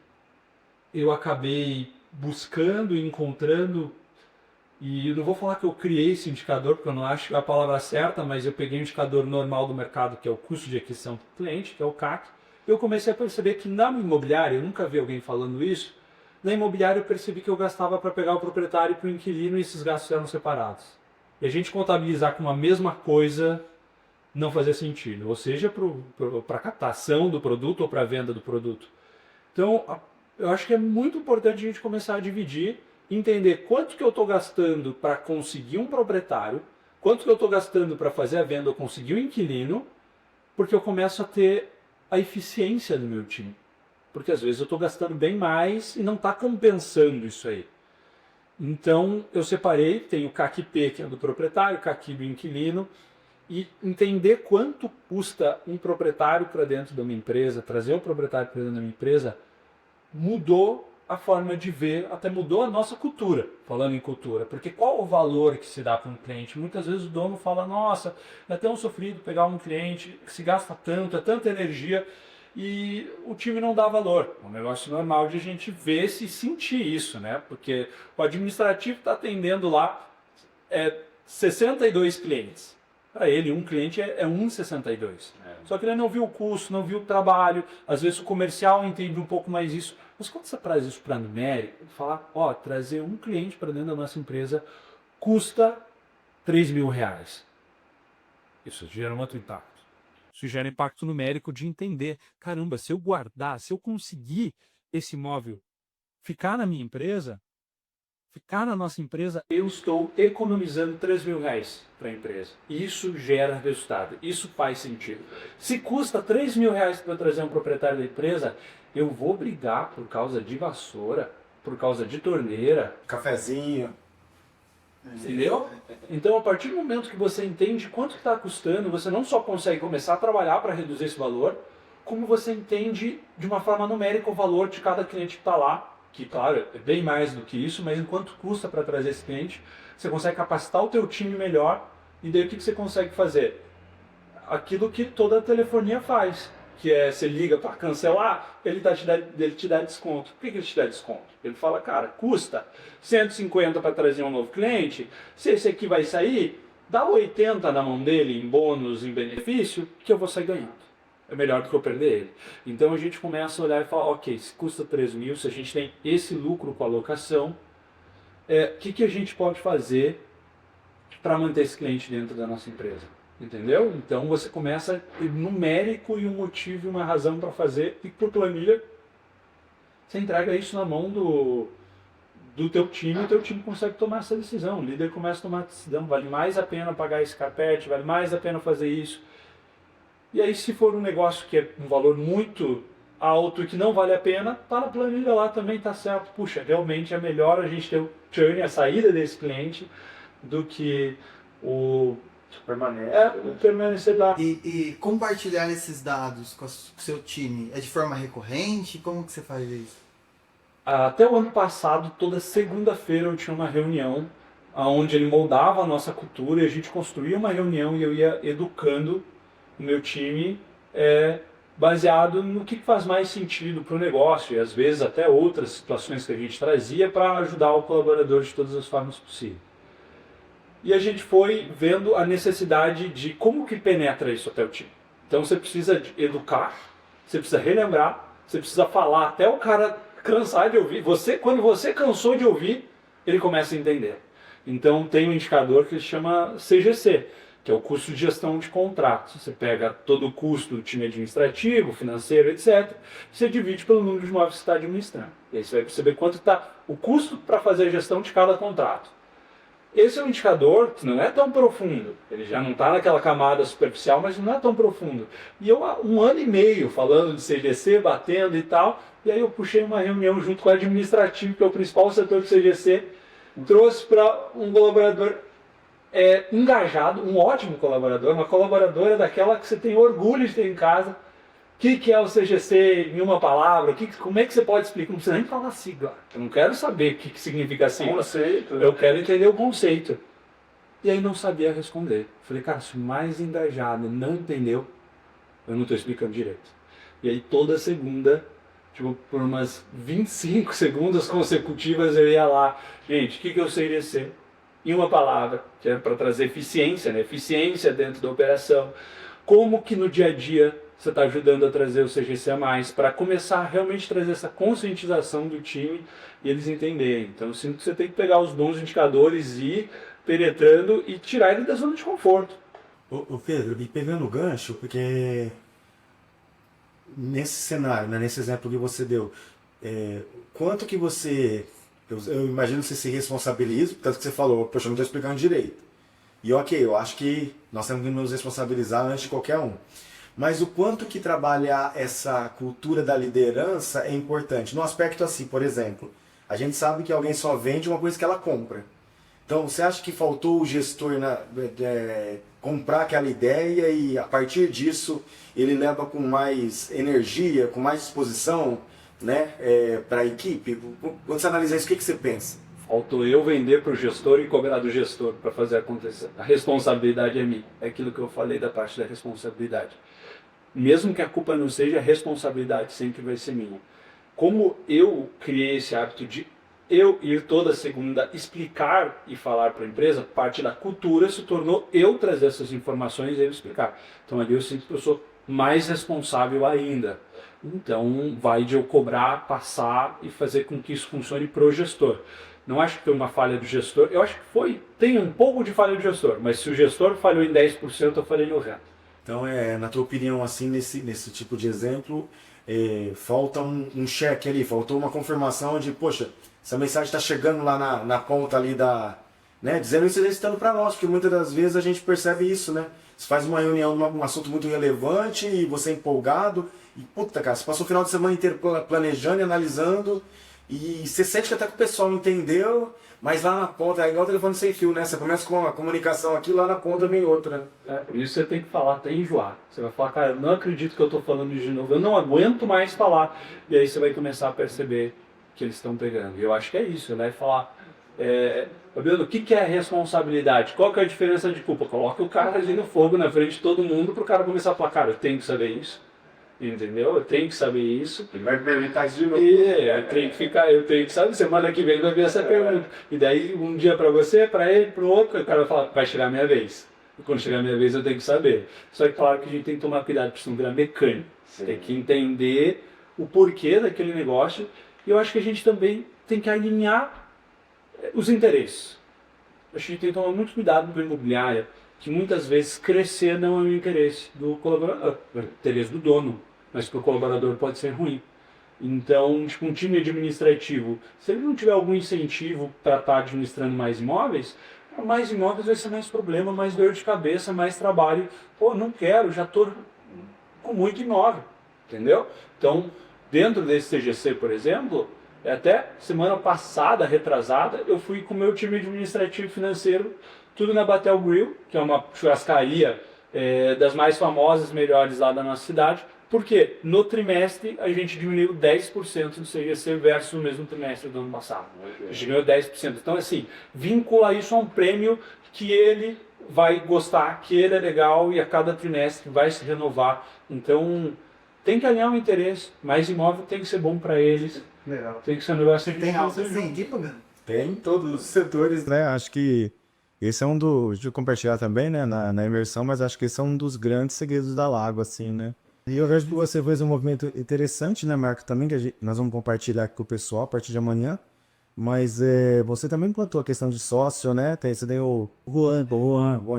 eu acabei buscando e encontrando, e eu não vou falar que eu criei esse indicador, porque eu não acho a palavra certa, mas eu peguei um indicador normal do mercado, que é o custo de aquisição do cliente, que é o CAC. Eu comecei a perceber que na imobiliária, eu nunca vi alguém falando isso, na imobiliária eu percebi que eu gastava para pegar o proprietário e para o inquilino e esses gastos eram separados. E a gente contabilizar com a mesma coisa não fazia sentido, ou seja, para a captação do produto ou para a venda do produto. Então, eu acho que é muito importante a gente começar a dividir, entender quanto que eu estou gastando para conseguir um proprietário, quanto que eu estou gastando para fazer a venda ou conseguir um inquilino, porque eu começo a ter a eficiência do meu time. Porque às vezes eu estou gastando bem mais e não está compensando isso aí. Então eu separei, tem o CAC-P, que é do proprietário, o CAC do inquilino, e entender quanto custa um proprietário para dentro de uma empresa, trazer o proprietário para dentro de uma empresa, mudou a forma de ver, até mudou a nossa cultura, falando em cultura. Porque qual o valor que se dá para um cliente? Muitas vezes o dono fala, nossa, é tão sofrido pegar um cliente que se gasta tanto, é tanta energia, e o time não dá valor. É um negócio normal de a gente ver se sentir isso, né? Porque o administrativo está atendendo lá 62 clientes. Para ele, um cliente é 1,62. Só que ele não viu o custo, não viu o trabalho. Às vezes o comercial entende um pouco mais isso. Mas quando você traz isso para numérico, falar, trazer um cliente para dentro da nossa empresa custa R$3.000. Isso gera um outro impacto. Isso gera impacto numérico de entender, caramba, se eu guardar, se eu conseguir esse imóvel ficar na minha empresa, ficar na nossa empresa, eu estou economizando R$3.000 para a empresa. Isso gera resultado, isso faz sentido. Se custa R$3.000 para eu trazer um proprietário da empresa, eu vou brigar por causa de vassoura, por causa de torneira, Cafezinho. entendeu? Então, a partir do momento que você entende quanto está custando, você não só consegue começar a trabalhar para reduzir esse valor, como você entende de uma forma numérica o valor de cada cliente que está lá, que, claro, é bem mais do que isso, mas enquanto custa para trazer esse cliente, você consegue capacitar o teu time melhor, e daí o que você consegue fazer? Aquilo que toda a telefonia faz, que é, você liga para cancelar, ele te dá desconto. Por que ele te dá desconto? Ele fala, cara, custa 150 para trazer um novo cliente, se esse aqui vai sair, dá 80 na mão dele em bônus, em benefício, que eu vou sair ganhando. É melhor do que eu perder ele. Então a gente começa a olhar e falar, ok, se custa 3.000, se a gente tem esse lucro com a locação, o que a gente pode fazer para manter esse cliente dentro da nossa empresa? Entendeu? Então você começa numérico e um motivo e uma razão para fazer, e por planilha você entrega isso na mão do teu time, e o teu time consegue tomar essa decisão. O líder começa a tomar a decisão, vale mais a pena pagar esse carpete, vale mais a pena fazer isso. E aí, se for um negócio que é um valor muito alto e que não vale a pena, tá na planilha lá também, tá certo. Puxa, realmente é melhor a gente ter o churn, a saída desse cliente, do que o permanecer lá. E compartilhar esses dados com o seu time é de forma recorrente? Como que você faz isso? Até o ano passado, toda segunda-feira eu tinha uma reunião onde ele moldava a nossa cultura e a gente construía uma reunião e eu ia educando o meu time baseado no que faz mais sentido para o negócio e às vezes até outras situações que a gente trazia para ajudar o colaborador de todas as formas possíveis. E a gente foi vendo a necessidade de como que penetra isso até o time. Então você precisa educar, você precisa relembrar, você precisa falar até o cara cansar de ouvir. Quando você cansou de ouvir, ele começa a entender. Então tem um indicador que se chama CGC, que é o custo de gestão de contratos. Você pega todo o custo do time administrativo, financeiro, etc. Você divide pelo número de imóveis que você está administrando. E aí você vai perceber quanto está o custo para fazer a gestão de cada contrato. Esse é um indicador que não é tão profundo. Ele já não está naquela camada superficial, mas não é tão profundo. E eu há 1 ano e meio falando de CGC, batendo e tal, e aí eu puxei uma reunião junto com o administrativo, que é o principal setor do CGC, trouxe para um colaborador engajado, um ótimo colaborador, uma colaboradora daquela que você tem orgulho de ter em casa. O que é o CGC em uma palavra? Como é que você pode explicar? Não precisa nem falar sigla. Eu não quero saber o que significa sigla. Conceito. Eu quero entender o conceito. E aí não sabia responder. Falei, cara, se o mais engajado não entendeu, eu não estou explicando direito. E aí toda segunda, tipo, por umas 25 segundos consecutivas eu ia lá. Gente, o que é o CGC? Em uma palavra, que é para trazer eficiência, né? Eficiência dentro da operação. Como que no dia a dia você está ajudando a trazer o CGC a mais, para começar a realmente trazer essa conscientização do time e eles entenderem. Então eu sinto que você tem que pegar os bons indicadores e ir penetrando e tirar ele da zona de conforto. Ô Pedro, e pegando o gancho, porque nesse cenário, né, nesse exemplo que você deu, quanto que você, eu imagino que você se responsabiliza, tanto que você falou, poxa, eu não estou explicando direito. E ok, eu acho que nós temos que nos responsabilizar antes de qualquer um. Mas o quanto que trabalhar essa cultura da liderança é importante. No aspecto assim, por exemplo, a gente sabe que alguém só vende uma coisa que ela compra. Então, você acha que faltou o gestor comprar aquela ideia e a partir disso ele leva com mais energia, com mais disposição, né, para a equipe? Quando você analisa isso, o que você pensa? Faltou eu vender para o gestor e cobrar do gestor para fazer acontecer. A responsabilidade é minha. É aquilo que eu falei da parte da responsabilidade. Mesmo que a culpa não seja, a responsabilidade sempre vai ser minha. Como eu criei esse hábito de eu ir toda segunda explicar e falar para a empresa, parte da cultura se tornou eu trazer essas informações e ele explicar. Então ali eu sinto que eu sou mais responsável ainda. Então vai de eu cobrar, passar e fazer com que isso funcione para o gestor. Não acho que foi uma falha do gestor, eu acho que tem um pouco de falha do gestor, mas se o gestor falhou em 10%, eu falei 90%. Então, na tua opinião, assim, nesse tipo de exemplo, falta um cheque ali, faltou uma confirmação de, poxa, essa mensagem está chegando lá na ponta ali né, dizendo isso e estando para nós, porque muitas das vezes a gente percebe isso, né? Você faz uma reunião um assunto muito relevante e você é empolgado, e puta, cara, você passou o final de semana inteiro planejando e analisando, e você sente que até que o pessoal entendeu, mas lá na ponta, é igual o telefone sem fio, né? Você começa com uma comunicação aqui, lá na ponta vem outra, né? Por isso você tem que falar até enjoar. Você vai falar, cara, eu não acredito que eu estou falando de novo, eu não aguento mais falar. E aí você vai começar a perceber que eles estão pegando. E eu acho que é isso, né? Falar, Fabiano, o que é responsabilidade? Qual que é a diferença de culpa? Coloca o cara ali no fogo na frente de todo mundo para o cara começar a falar, cara, eu tenho que saber isso. Entendeu? Eu tenho que saber isso. Ele vai perguntar isso de novo. Eu tenho que saber. Semana que vem vai vir essa pergunta. E daí, um dia para você, para ele, para o outro, o cara vai falar, vai chegar a minha vez. E quando chegar a minha vez, eu tenho que saber. Só que, claro, que a gente tem que tomar cuidado, porque senão virar mecânico. Sim. Tem que entender o porquê daquele negócio. E eu acho que a gente também tem que alinhar os interesses. Acho que a gente tem que tomar muito cuidado com a imobiliária, que muitas vezes crescer não é o interesse do colaborador, é o interesse do dono. Mas para o colaborador pode ser ruim. Então, tipo, um time administrativo, se ele não tiver algum incentivo para estar administrando mais imóveis vai ser mais problema, mais dor de cabeça, mais trabalho. Pô, não quero, já estou com muito imóvel, entendeu? Então, dentro desse TGC, por exemplo, até semana passada, retrasada, eu fui com o meu time administrativo e financeiro, tudo na Batel Grill, que é uma churrascaria das mais famosas, melhores lá da nossa cidade. Porque no trimestre a gente diminuiu 10% do CGC versus o mesmo trimestre do ano passado. A gente ganhou 10%. Então, assim, vincula isso a um prêmio que ele vai gostar, que ele é legal e a cada trimestre vai se renovar. Então, tem que alinhar o interesse. Mais imóvel tem que ser bom para eles. Legal. Tem que ser um negócio que tem algo assim, Tem em todos os setores, né? Acho que esse é deixa eu compartilhar também, né, na imersão, mas acho que esse é um dos grandes segredos da Lago, assim, né? E eu vejo que você fez um movimento interessante, né, Marco, também, que nós vamos compartilhar aqui com o pessoal a partir de amanhã, Mas você também implantou a questão de sócio, né? Você tem o Juan,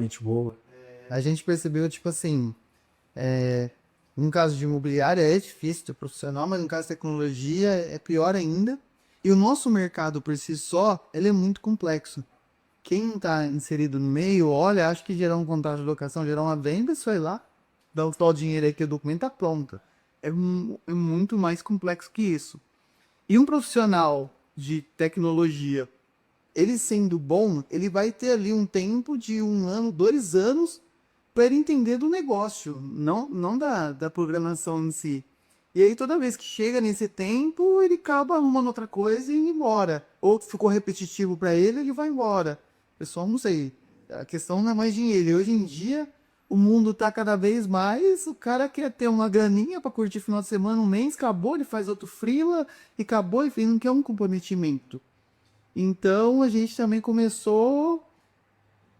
gente boa. A gente percebeu, tipo assim, no caso de imobiliária é difícil ter profissional, mas no caso de tecnologia é pior ainda. E o nosso mercado por si só, ele é muito complexo. Quem está inserido no meio, olha, acho que gerar um contrato de locação, gerar uma venda, isso aí lá, dá o tal dinheiro aí que o documento tá pronto. É muito mais complexo que isso. E um profissional de tecnologia, ele sendo bom, ele vai ter ali um tempo de 1 ano, 2 anos, para ele entender do negócio, não da programação em si. E aí, toda vez que chega nesse tempo, ele acaba arrumando outra coisa e indo embora. Ou ficou repetitivo para ele vai embora. Pessoal, não sei. A questão não é mais dinheiro. E hoje em dia, o mundo tá cada vez mais. O cara quer ter uma graninha para curtir final de semana, um mês, acabou, ele faz outro freela e acabou, ele não quer um comprometimento. Então, a gente também começou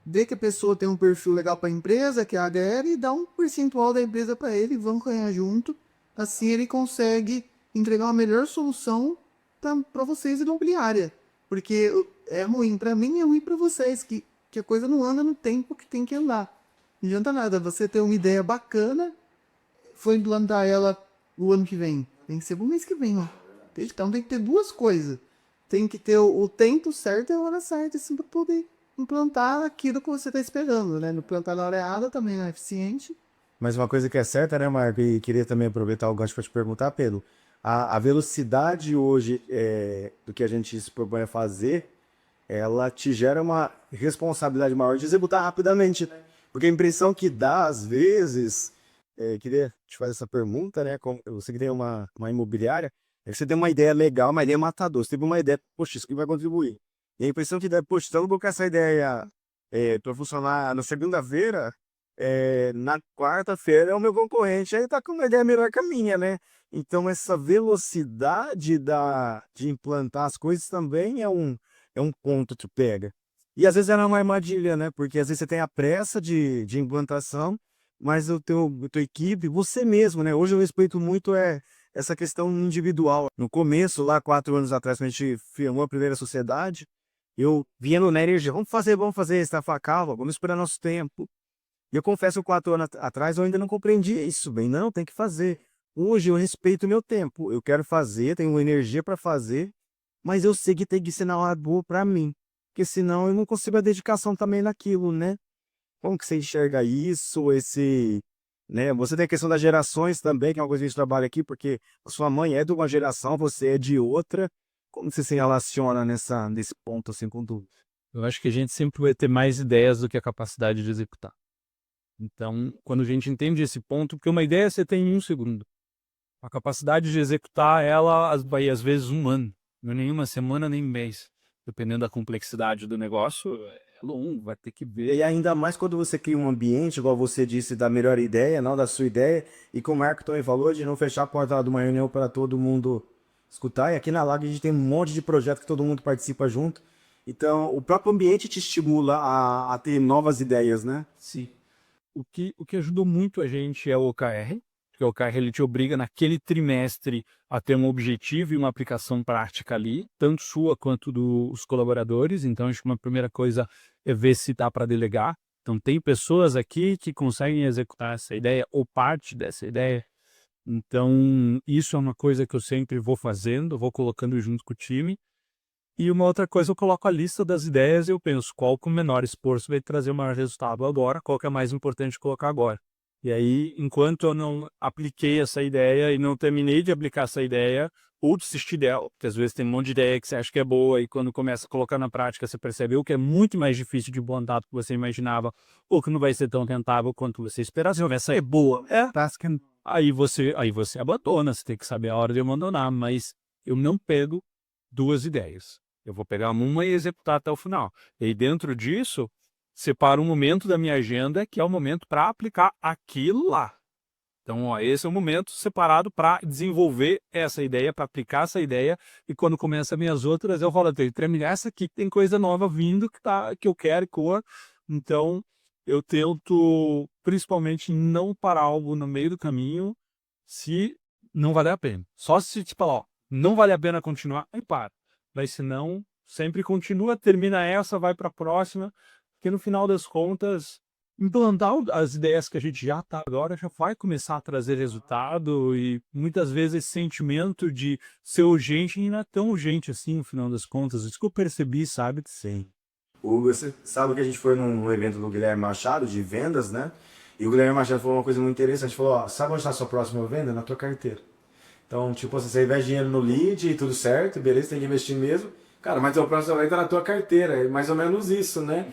ver que a pessoa tem um perfil legal para a empresa, que é a HR, e dá um percentual da empresa para ele, vamos ganhar junto. Assim ele consegue entregar uma melhor solução para vocês da imobiliária. Porque é ruim para mim, é ruim para vocês, que a coisa não anda no tempo que tem que andar. Não adianta nada, você ter uma ideia bacana, foi implantar ela o ano que vem. Tem que ser pro mês que vem, ó. Então tem que ter duas coisas. Tem que ter o tempo certo e a hora certa, assim, para poder implantar aquilo que você está esperando, né? Não plantar na hora errada também não é eficiente. Mas uma coisa que é certa, né, Marco? E queria também aproveitar o gancho para te perguntar, Pedro. A velocidade hoje do que a gente se propõe a fazer, ela te gera uma responsabilidade maior de executar rapidamente, né? Porque a impressão que dá, às vezes, queria te fazer essa pergunta, né? Você que tem uma imobiliária, você tem uma ideia legal, uma ideia matadora. Você teve uma ideia, poxa, isso que vai contribuir. E a impressão que dá, poxa, se eu não colocar essa ideia para funcionar na segunda-feira, na quarta-feira é o meu concorrente, aí tá com uma ideia melhor que a minha, né? Então essa velocidade de implantar as coisas também é um ponto que pega. E às vezes é uma armadilha, né? Porque às vezes você tem a pressa de implantação, mas a tua equipe, você mesmo, né? Hoje eu respeito muito essa questão individual. No começo, lá 4 anos atrás, quando a gente firmou a primeira sociedade, eu vinha na energia, vamos fazer, estafa calma, vamos esperar nosso tempo. E eu confesso que 4 anos atrás eu ainda não compreendia isso bem. Não, tem que fazer. Hoje eu respeito o meu tempo. Eu quero fazer, tenho energia para fazer, mas eu sei que tem que ser na hora boa para mim. Porque senão eu não consigo a dedicação também naquilo, né? Como que você enxerga isso, né? Você tem a questão das gerações também, que é uma coisa que a gente trabalha aqui, porque a sua mãe é de uma geração, você é de outra. Como você se relaciona nesse ponto assim com tudo? Eu acho que a gente sempre vai ter mais ideias do que a capacidade de executar. Então, quando a gente entende esse ponto, porque uma ideia você tem em 1 segundo. A capacidade de executar ela vai às vezes 1 ano, não é nenhuma semana nem mês. Dependendo da complexidade do negócio, é longo, vai ter que ver. E ainda mais quando você cria um ambiente, igual você disse, da melhor ideia, não da sua ideia, e como o Marco também falou, de não fechar a porta lá de uma reunião para todo mundo escutar. E aqui na Lago a gente tem um monte de projeto que todo mundo participa junto. Então, o próprio ambiente te estimula a ter novas ideias, né? Sim. O que ajudou muito a gente é o OKR, porque o OKR ele te obriga naquele trimestre a ter um objetivo e uma aplicação prática ali, tanto sua quanto dos colaboradores. Então, acho que uma primeira coisa é ver se dá para delegar. Então, tem pessoas aqui que conseguem executar essa ideia ou parte dessa ideia. Então, isso é uma coisa que eu sempre vou fazendo, vou colocando junto com o time. E uma outra coisa, eu coloco a lista das ideias e eu penso qual com o menor esforço vai trazer o maior resultado agora, qual que é mais importante colocar agora. E aí, enquanto eu não apliquei essa ideia e não terminei de aplicar essa ideia, ou desistir dela, porque às vezes tem um monte de ideia que você acha que é boa e quando começa a colocar na prática você percebe o que é muito mais difícil de implantar do que você imaginava, ou que não vai ser tão rentável quanto você esperava. Você começa, é boa, aí você abandona, você tem que saber a hora de abandonar, mas eu não pego 2 ideias. Eu vou pegar uma e executar até o final. E aí, dentro disso, separo um momento da minha agenda que é o momento para aplicar aquilo lá. Então, ó, esse é o momento separado para desenvolver essa ideia, para aplicar essa ideia. E quando começa as minhas outras, eu falo, tem que terminar essa aqui, que tem coisa nova vindo que eu quero, cor. Então, eu tento, principalmente, não parar algo no meio do caminho se não valer a pena. Só se, tipo, ó, não vale a pena continuar, aí para. Mas se não, sempre continua, termina essa, vai para a próxima, porque no final das contas, implantar as ideias que a gente já está agora já vai começar a trazer resultado e muitas vezes esse sentimento de ser urgente não é tão urgente assim no final das contas. Isso que eu percebi, sabe? Sim. Você sabe que a gente foi num evento do Guilherme Machado, de vendas, né? E o Guilherme Machado falou uma coisa muito interessante. Falou, ó, sabe onde está a sua próxima venda? Na tua carteira. Então, tipo, assim, você investe dinheiro no lead e tudo certo, beleza, tem que investir mesmo. Cara, mas o próximo venda tá na tua carteira. É mais ou menos isso, né?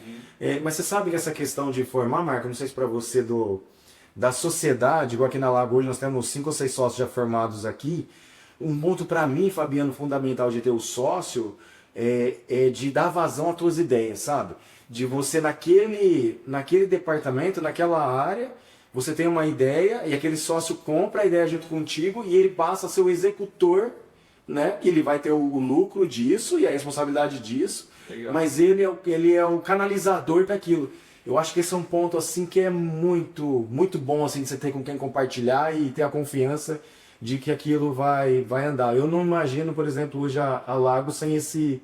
Mas você sabe que essa questão de formar marca, não sei se para você da sociedade, igual aqui na Lagoa, hoje nós temos 5 ou 6 sócios já formados aqui. Um ponto para mim, Fabiano, fundamental de ter o sócio é de dar vazão às tuas ideias, sabe? De você naquele departamento, naquela área, você tem uma ideia e aquele sócio compra a ideia junto contigo e ele passa a ser o executor, né? Ele vai ter o lucro disso e a responsabilidade disso, legal. Mas ele é o canalizador daquilo. Eu acho que esse é um ponto assim que é muito, muito bom assim de você ter com quem compartilhar e ter a confiança de que aquilo vai andar. Eu não imagino, por exemplo, hoje a Lago sem esse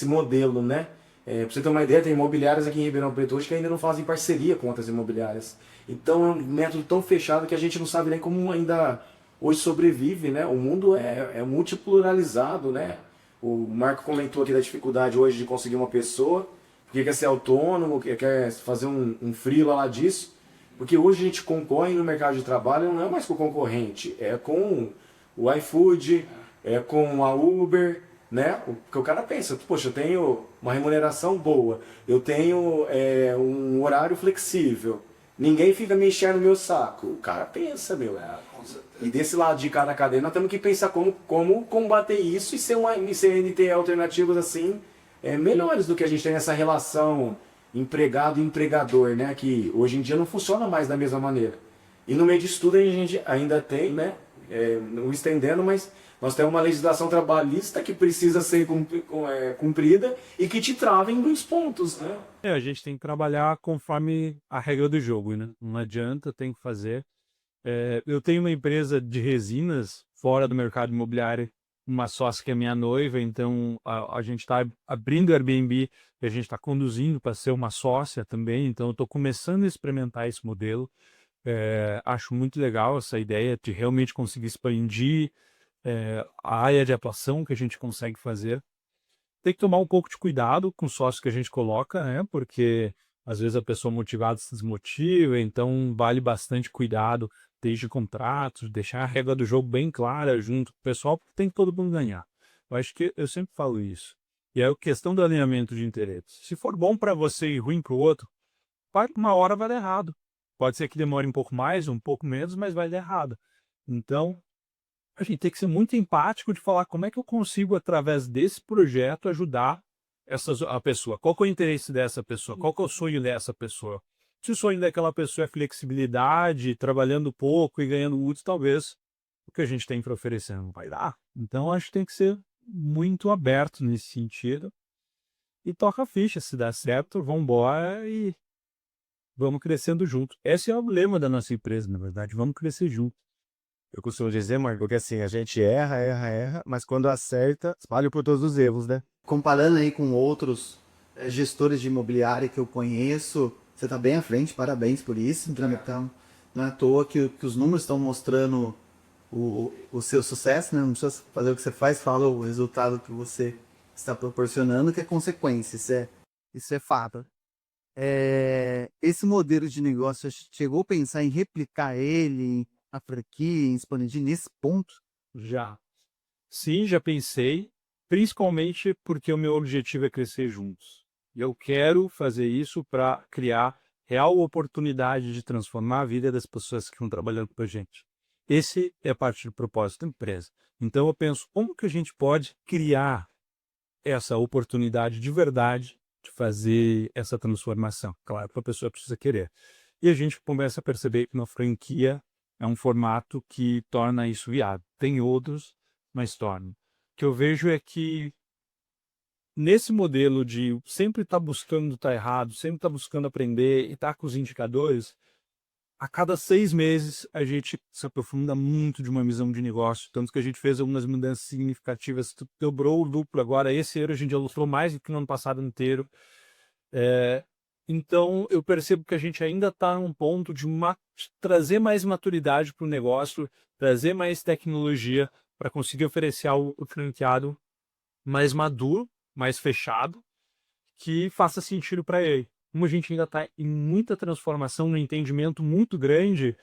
modelo, né? Pra você ter uma ideia, tem imobiliárias aqui em Ribeirão Preto hoje que ainda não fazem parceria com outras imobiliárias. Então é um método tão fechado que a gente não sabe nem como ainda hoje sobrevive, né? O mundo é multipluralizado, né? O Marco comentou aqui da dificuldade hoje de conseguir uma pessoa que quer ser autônomo, que quer fazer um freela lá disso. Porque hoje a gente concorre no mercado de trabalho, não é mais com o concorrente, é com o iFood, é com a Uber, né? Porque o cara pensa, poxa, eu tenho uma remuneração boa, eu tenho um horário flexível, ninguém fica me enchendo no meu saco. O cara pensa, meu. E desse lado de cada cadeia, nós temos que pensar como combater isso e ter alternativas assim melhores do que a gente tem nessa relação empregado e empregador, né? Que hoje em dia não funciona mais da mesma maneira. E no meio disso tudo a gente ainda tem, né? Não estendendo, mas nós temos uma legislação trabalhista que precisa ser cumprida e que te trava em dois pontos, né? A gente tem que trabalhar conforme a regra do jogo, né? Não adianta, tem que fazer. Eu tenho uma empresa de resinas fora do mercado imobiliário, uma sócia que é minha noiva, então a gente está abrindo Airbnb e a gente está conduzindo para ser uma sócia também, então eu estou começando a experimentar esse modelo. Acho muito legal essa ideia de realmente conseguir expandir a área de atuação que a gente consegue fazer. Tem que tomar um pouco de cuidado com os sócios que a gente coloca, né? Porque às vezes a pessoa motivada se desmotiva, então vale bastante cuidado desde contratos, deixar a regra do jogo bem clara junto com o pessoal, porque tem que todo mundo ganhar. Eu acho que eu sempre falo isso. E é a questão do alinhamento de interesses. Se for bom para você e ruim para o outro, uma hora vai dar errado. Pode ser que demore um pouco mais, um pouco menos, mas vai dar errado. Então, a gente tem que ser muito empático de falar como é que eu consigo, através desse projeto, ajudar a pessoa. Qual que é o interesse dessa pessoa? Qual que é o sonho dessa pessoa? Se o sonho daquela pessoa é flexibilidade, trabalhando pouco e ganhando muito, talvez o que a gente tem para oferecer não vai dar. Então, acho que tem que ser muito aberto nesse sentido. E toca a ficha, se dá certo, vamos embora e vamos crescendo junto. Esse é o lema da nossa empresa, na verdade, vamos crescer junto. Eu costumo dizer, Marco, que assim, a gente erra, mas quando acerta, espalha por todos os erros, né? Comparando aí com outros gestores de imobiliária que eu conheço, você está bem à frente, parabéns por isso. Então, não é à toa que os números estão mostrando o seu sucesso, né? Não precisa fazer o que você faz, fala o resultado que você está proporcionando, que é consequência, isso é fato. Esse modelo de negócio, chegou a pensar em replicar ele, a franquia, em expandir nesse ponto? Já. Sim, já pensei, principalmente porque o meu objetivo é crescer juntos. E eu quero fazer isso para criar real oportunidade de transformar a vida das pessoas que estão trabalhando com a gente. Esse é parte do propósito da empresa. Então eu penso, como que a gente pode criar essa oportunidade de verdade de fazer essa transformação? Claro que a pessoa precisa querer. E a gente começa a perceber que uma franquia é um formato que torna isso viável. Tem outros, mas torna. O que eu vejo é que nesse modelo de sempre estar buscando estar errado, sempre estar buscando aprender e estar com os indicadores, a cada 6 meses a gente se aprofunda muito de uma visão de negócio, tanto que a gente fez algumas mudanças significativas, dobrou o lucro agora, esse ano a gente já lucrou mais do que no ano passado inteiro. Então eu percebo que a gente ainda está num ponto de trazer mais maturidade para o negócio, trazer mais tecnologia para conseguir oferecer o franqueado mais maduro, mais fechado, que faça sentido para ele. Como a gente ainda está em muita transformação, no entendimento muito grande,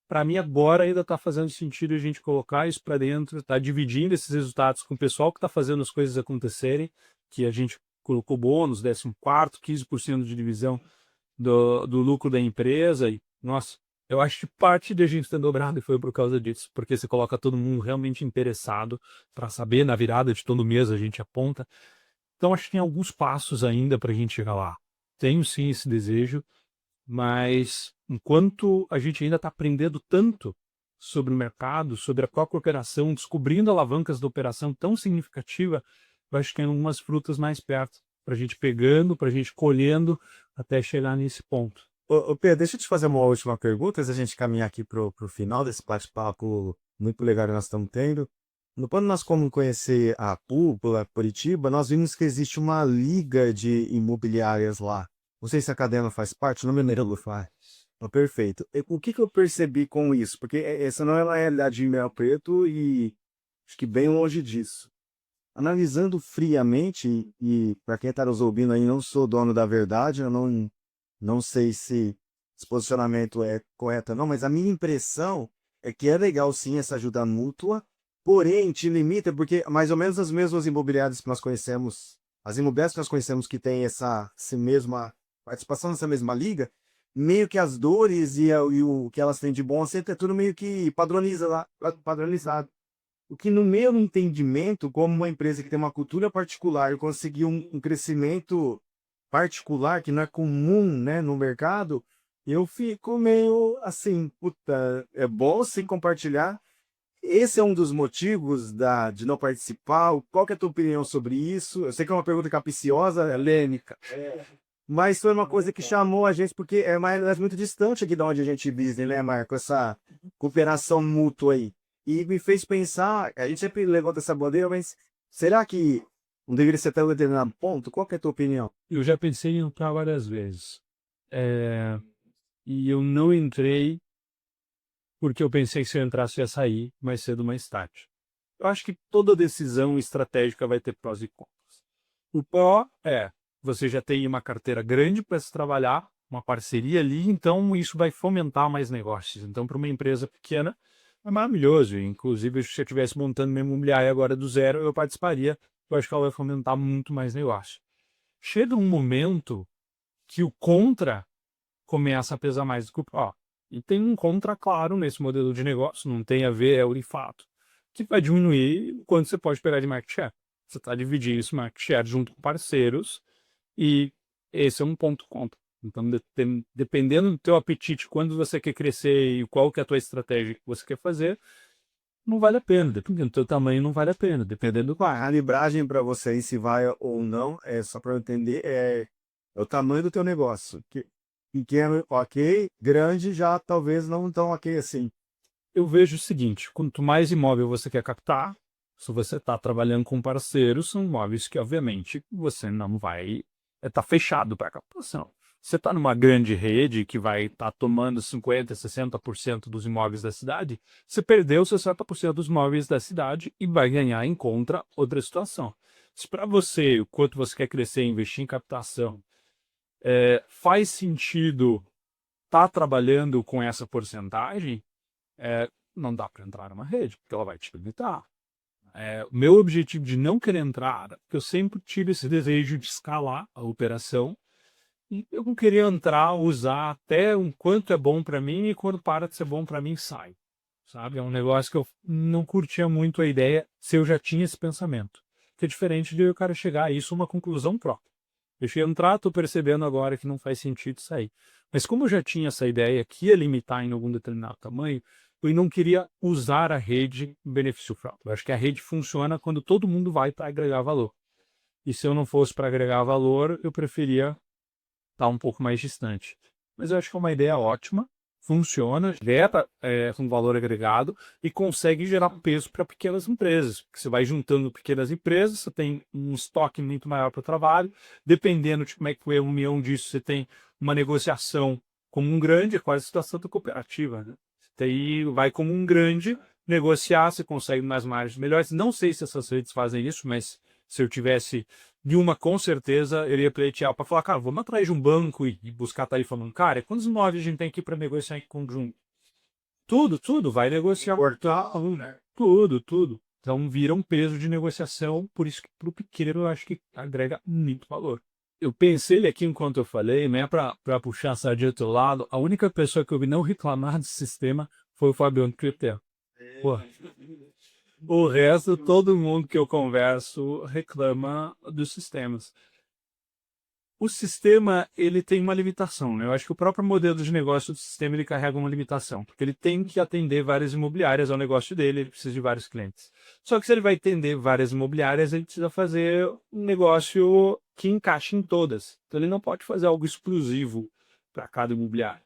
para mim agora ainda está fazendo sentido a gente colocar isso para dentro, tá dividindo esses resultados com o pessoal que está fazendo as coisas acontecerem, que a gente colocou bônus, 14º, 15% de divisão do lucro da empresa. E, nossa, eu acho que parte da gente ter dobrado foi por causa disso, porque você coloca todo mundo realmente interessado para saber, na virada de todo mês a gente aponta. Então acho que tem alguns passos ainda para a gente chegar lá. Tenho sim esse desejo, mas enquanto a gente ainda está aprendendo tanto sobre o mercado, sobre a própria operação, descobrindo alavancas da operação tão significativa, eu acho que tem algumas frutas mais perto, para a gente pegando, para a gente colhendo, até chegar nesse ponto. Ô Pedro, deixa eu te fazer uma última pergunta, antes da gente caminhar aqui pro final desse bate-papo muito legal que nós estamos tendo. Quando nós fomos conhecer a Púrpura, Curitiba, nós vimos que existe uma liga de imobiliárias lá. Não sei se a Cadena faz parte, não me lembro. Faz. Perfeito. O que eu percebi com isso? Porque essa não é a realidade de Ribeirão Preto e acho que bem longe disso. Analisando friamente, e para quem está nos ouvindo aí, não sou dono da verdade, eu não sei se esse posicionamento é correto ou não, mas a minha impressão é que é legal sim essa ajuda mútua, porém te limita, porque mais ou menos as mesmas imobiliárias que nós conhecemos, as imobiliárias que nós conhecemos que têm essa mesma participação nessa mesma liga, meio que as dores e o que elas têm de bom sempre é tudo meio que padronizado. O que no meu entendimento, como uma empresa que tem uma cultura particular, conseguir um crescimento particular que não é comum, né, no mercado, eu fico meio assim, puta, é bom sim compartilhar. Esse é um dos motivos de não participar. Qual que é a tua opinião sobre isso? Eu sei que é uma pergunta capciosa, lêmica, mas foi uma coisa que chamou a gente, porque é muito distante aqui de onde a gente vive, né, Marco? Essa cooperação mútua aí. E me fez pensar, a gente sempre levanta essa bandeira, mas será que não deveria ser até um determinado ponto? Qual que é a tua opinião? Eu já pensei em entrar várias vezes. E eu não entrei porque eu pensei que se eu entrasse eu ia sair mais cedo ou mais tarde. Eu acho que toda decisão estratégica vai ter prós e contras. O pró é, você já tem uma carteira grande para se trabalhar, uma parceria ali, então isso vai fomentar mais negócios. Então, para uma empresa pequena, é maravilhoso. Inclusive, se eu estivesse montando minha imobiliária agora do zero, eu participaria. Eu acho que ela vai fomentar muito mais negócio. Chega um momento que o contra começa a pesar mais do que o pró. E tem um contra claro nesse modelo de negócio, não tem a ver, é o de fato, que vai diminuir o quanto você pode pegar de market share. Você está dividindo esse market share junto com parceiros e esse é um ponto contra. Então, dependendo do teu apetite, quando você quer crescer e qual que é a tua estratégia que você quer fazer, não vale a pena. Dependendo do teu tamanho, não vale a pena. Dependendo do... A libragem para você aí, se vai ou não, é só para eu entender, é o tamanho do teu negócio. Pequeno, ok. Grande, já talvez não tão ok assim. Eu vejo o seguinte, quanto mais imóvel você quer captar, se você está trabalhando com parceiros, são imóveis que, obviamente, você não vai estar fechado para captação. Você está numa grande rede que vai estar tomando 50%, 60% dos imóveis da cidade, você perdeu 60% dos imóveis da cidade e vai ganhar em contra outra situação. Se para você, o quanto você quer crescer e investir em captação, faz sentido estar trabalhando com essa porcentagem, não dá para entrar numa rede, porque ela vai te limitar. O meu objetivo de não querer entrar, porque eu sempre tive esse desejo de escalar a operação, e eu não queria entrar, usar até um quanto é bom para mim, e quando para de ser bom para mim, sai. Sabe? É um negócio que eu não curtia muito a ideia se eu já tinha esse pensamento. Que é diferente de o cara chegar a isso uma conclusão própria. Deixei entrar, estou percebendo agora que não faz sentido sair. Mas como eu já tinha essa ideia que ia limitar em algum determinado tamanho, eu não queria usar a rede em benefício próprio. Eu acho que a rede funciona quando todo mundo vai para agregar valor. E se eu não fosse para agregar valor, eu preferia estar um pouco mais distante. Mas eu acho que é uma ideia ótima. funciona, gera um valor agregado e consegue gerar peso para pequenas empresas. Porque você vai juntando pequenas empresas, você tem um estoque muito maior para o trabalho, dependendo de como é que foi a união disso, você tem uma negociação como um grande, é quase a situação da cooperativa, né? Daí vai como um grande negociar, você consegue mais margens melhores. Não sei se essas redes fazem isso, mas se eu tivesse de uma, com certeza, eu ia pleitear para falar, cara, vamos atrás de um banco e buscar tarifa bancária. Quantos imóveis a gente tem aqui para negociar em conjunto? Tudo, vai negociar. Tudo. Então vira um peso de negociação, por isso que para o pequeno eu acho que agrega muito valor. Eu pensei aqui enquanto eu falei, né, para puxar a sardinha do outro lado, a única pessoa que eu vi não reclamar do sistema foi o Fabiano Criptel. Pô, o resto, todo mundo que eu converso reclama dos sistemas. O sistema, ele tem uma limitação, né? Eu acho que o próprio modelo de negócio do sistema, ele carrega uma limitação, porque ele tem que atender várias imobiliárias ao negócio dele, ele precisa de vários clientes. Só que se ele vai atender várias imobiliárias, ele precisa fazer um negócio que encaixe em todas. Então ele não pode fazer algo exclusivo para cada imobiliária.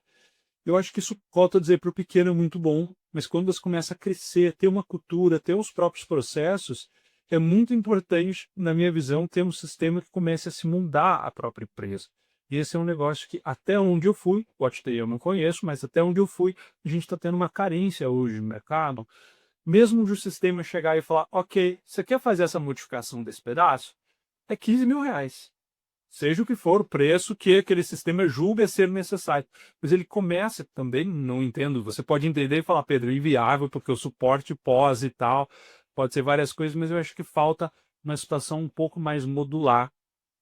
Eu acho que isso, volto a dizer, para o pequeno é muito bom, mas quando você começa a crescer, ter uma cultura, ter os próprios processos, é muito importante, na minha visão, ter um sistema que comece a se moldar a própria empresa. E esse é um negócio que, até onde eu fui, o HotTI eu não conheço, mas até onde eu fui, a gente está tendo uma carência hoje no mercado. Mesmo de o sistema chegar e falar, ok, você quer fazer essa modificação desse pedaço? É 15 mil reais. Seja o que for o preço que aquele sistema julga ser necessário. Mas ele começa também, não entendo, você pode entender e falar, Pedro, inviável, porque o suporte pós e tal, pode ser várias coisas, mas eu acho que falta uma situação um pouco mais modular,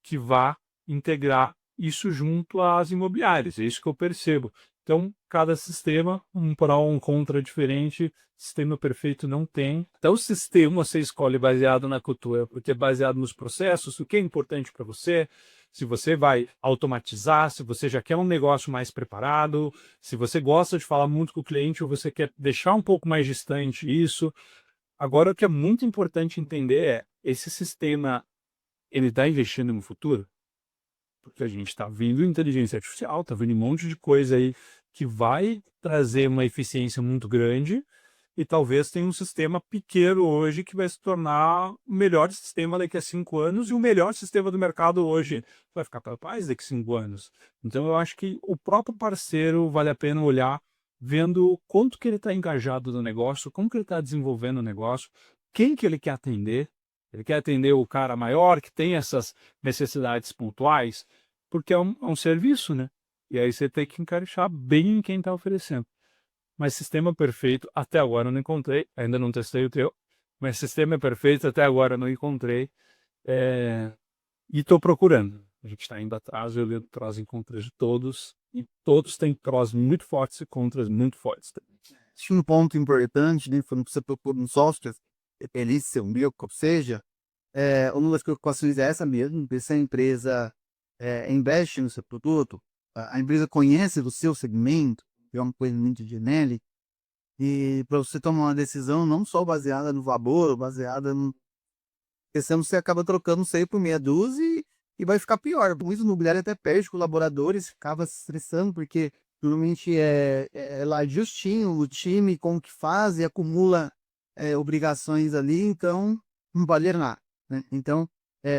que vá integrar isso junto às imobiliárias, é isso que eu percebo. Então, cada sistema, um pró, um contra diferente, sistema perfeito não tem. Então, o sistema você escolhe baseado na cultura, porque é baseado nos processos, o que é importante para você, se você vai automatizar, se você já quer um negócio mais preparado, se você gosta de falar muito com o cliente ou você quer deixar um pouco mais distante isso. Agora, o que é muito importante entender é, esse sistema, ele está investindo no futuro? Porque a gente está vendo inteligência artificial, está vendo um monte de coisa aí que vai trazer uma eficiência muito grande e talvez tenha um sistema pequeno hoje que vai se tornar o melhor sistema daqui a 5 anos e o melhor sistema do mercado hoje vai ficar para trás daqui a 5 anos. Então eu acho que o próprio parceiro vale a pena olhar vendo quanto que ele está engajado no negócio, como que ele está desenvolvendo o negócio, quem que ele quer atender. Ele quer atender o cara maior que tem essas necessidades pontuais, porque é um serviço, né? E aí você tem que encaixar bem em quem está oferecendo. Mas sistema perfeito, até agora eu não encontrei, ainda não testei o teu, mas sistema perfeito até agora eu não encontrei. E estou procurando. A gente está indo atrás, eu leio prós e contras de todos, e todos têm prós muito fortes e contras muito fortes também. Acho que um ponto importante, né, quando você procura um software, ele ser um bio, ou seja, uma das preocupações é essa mesmo, ver se a empresa investe no seu produto, a empresa conhece o seu segmento, que é uma coisa muito genérica, e para você tomar uma decisão não só baseada no valor, baseada no... Porque senão você acaba trocando 100 por meia dúzia e vai ficar pior. Muitos imobiliários até perdem colaboradores, acaba se estressando, porque normalmente é lá justinho o time com o que faz e acumula obrigações ali, então não vale nada, né? Então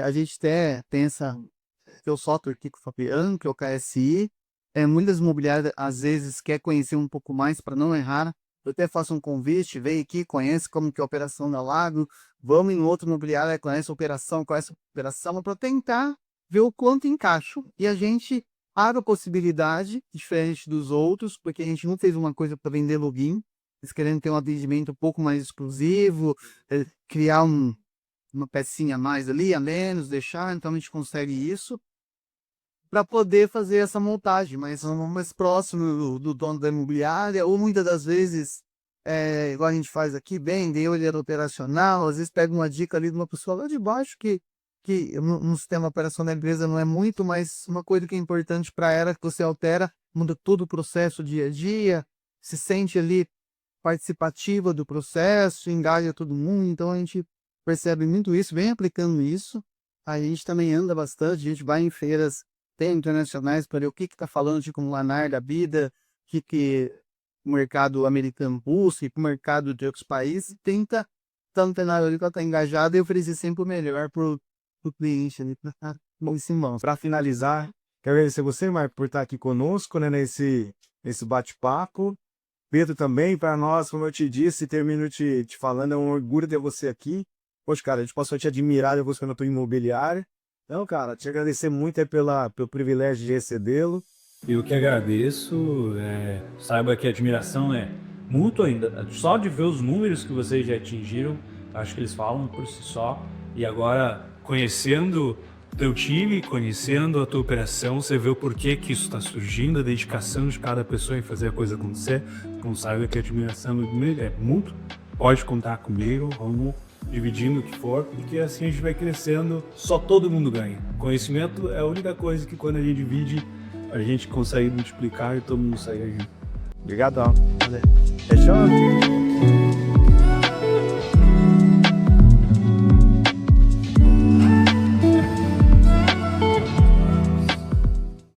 a gente até tem que é o software aqui com o Fabiano, que é o KSI. Muitas imobiliárias às vezes quer conhecer um pouco mais para não errar. Eu até faço um convite, vem aqui, conhece como que é a operação da Lago, vamos em outro imobiliário, conhece a operação, para tentar ver o quanto encaixa. E a gente abre a possibilidade, diferente dos outros, porque a gente não fez uma coisa para vender login, eles querendo ter um atendimento um pouco mais exclusivo, criar uma pecinha a mais ali, a menos, deixar, então a gente consegue isso para poder fazer essa montagem, mas mais próximo do dono da imobiliária, ou muitas das vezes, igual a gente faz aqui, bem, deu ele era operacional, às vezes pega uma dica ali de uma pessoa lá de baixo que no sistema operacional da empresa não é muito, mas uma coisa que é importante para ela, que você altera, muda todo o processo dia a dia, se sente ali participativa do processo, engaja todo mundo, então a gente percebe muito isso, vem aplicando isso. A gente também anda bastante, a gente vai em feiras tem internacionais para ver o que está falando de como Lanar da vida, que o mercado americano busca e para o mercado de outros países, tenta estar no cenário ali, estar engajado e oferecer sempre o melhor para o cliente ali, para estar bom em mãos. Para finalizar, quero agradecer você, Marco, por estar aqui conosco, né, nesse bate-papo. Pedro também, para nós, como eu te disse, termino te falando, é um orgulho ter você aqui. Poxa, cara, a gente passou a te admirar depois quando eu estou imobiliário. Então, cara, te agradecer muito aí pelo privilégio de recebê-lo. Eu que agradeço, saiba que a admiração é mútua ainda, só de ver os números que vocês já atingiram, acho que eles falam por si só, e agora conhecendo o teu time, conhecendo a tua operação, você vê o porquê que isso está surgindo, a dedicação de cada pessoa em fazer a coisa acontecer, então saiba que a admiração é mútua, pode contar comigo, vamos dividindo o que for, porque assim a gente vai crescendo, só todo mundo ganha. Conhecimento é a única coisa que quando a gente divide, a gente consegue multiplicar e todo mundo sai ganhando. Obrigadão. Fechou?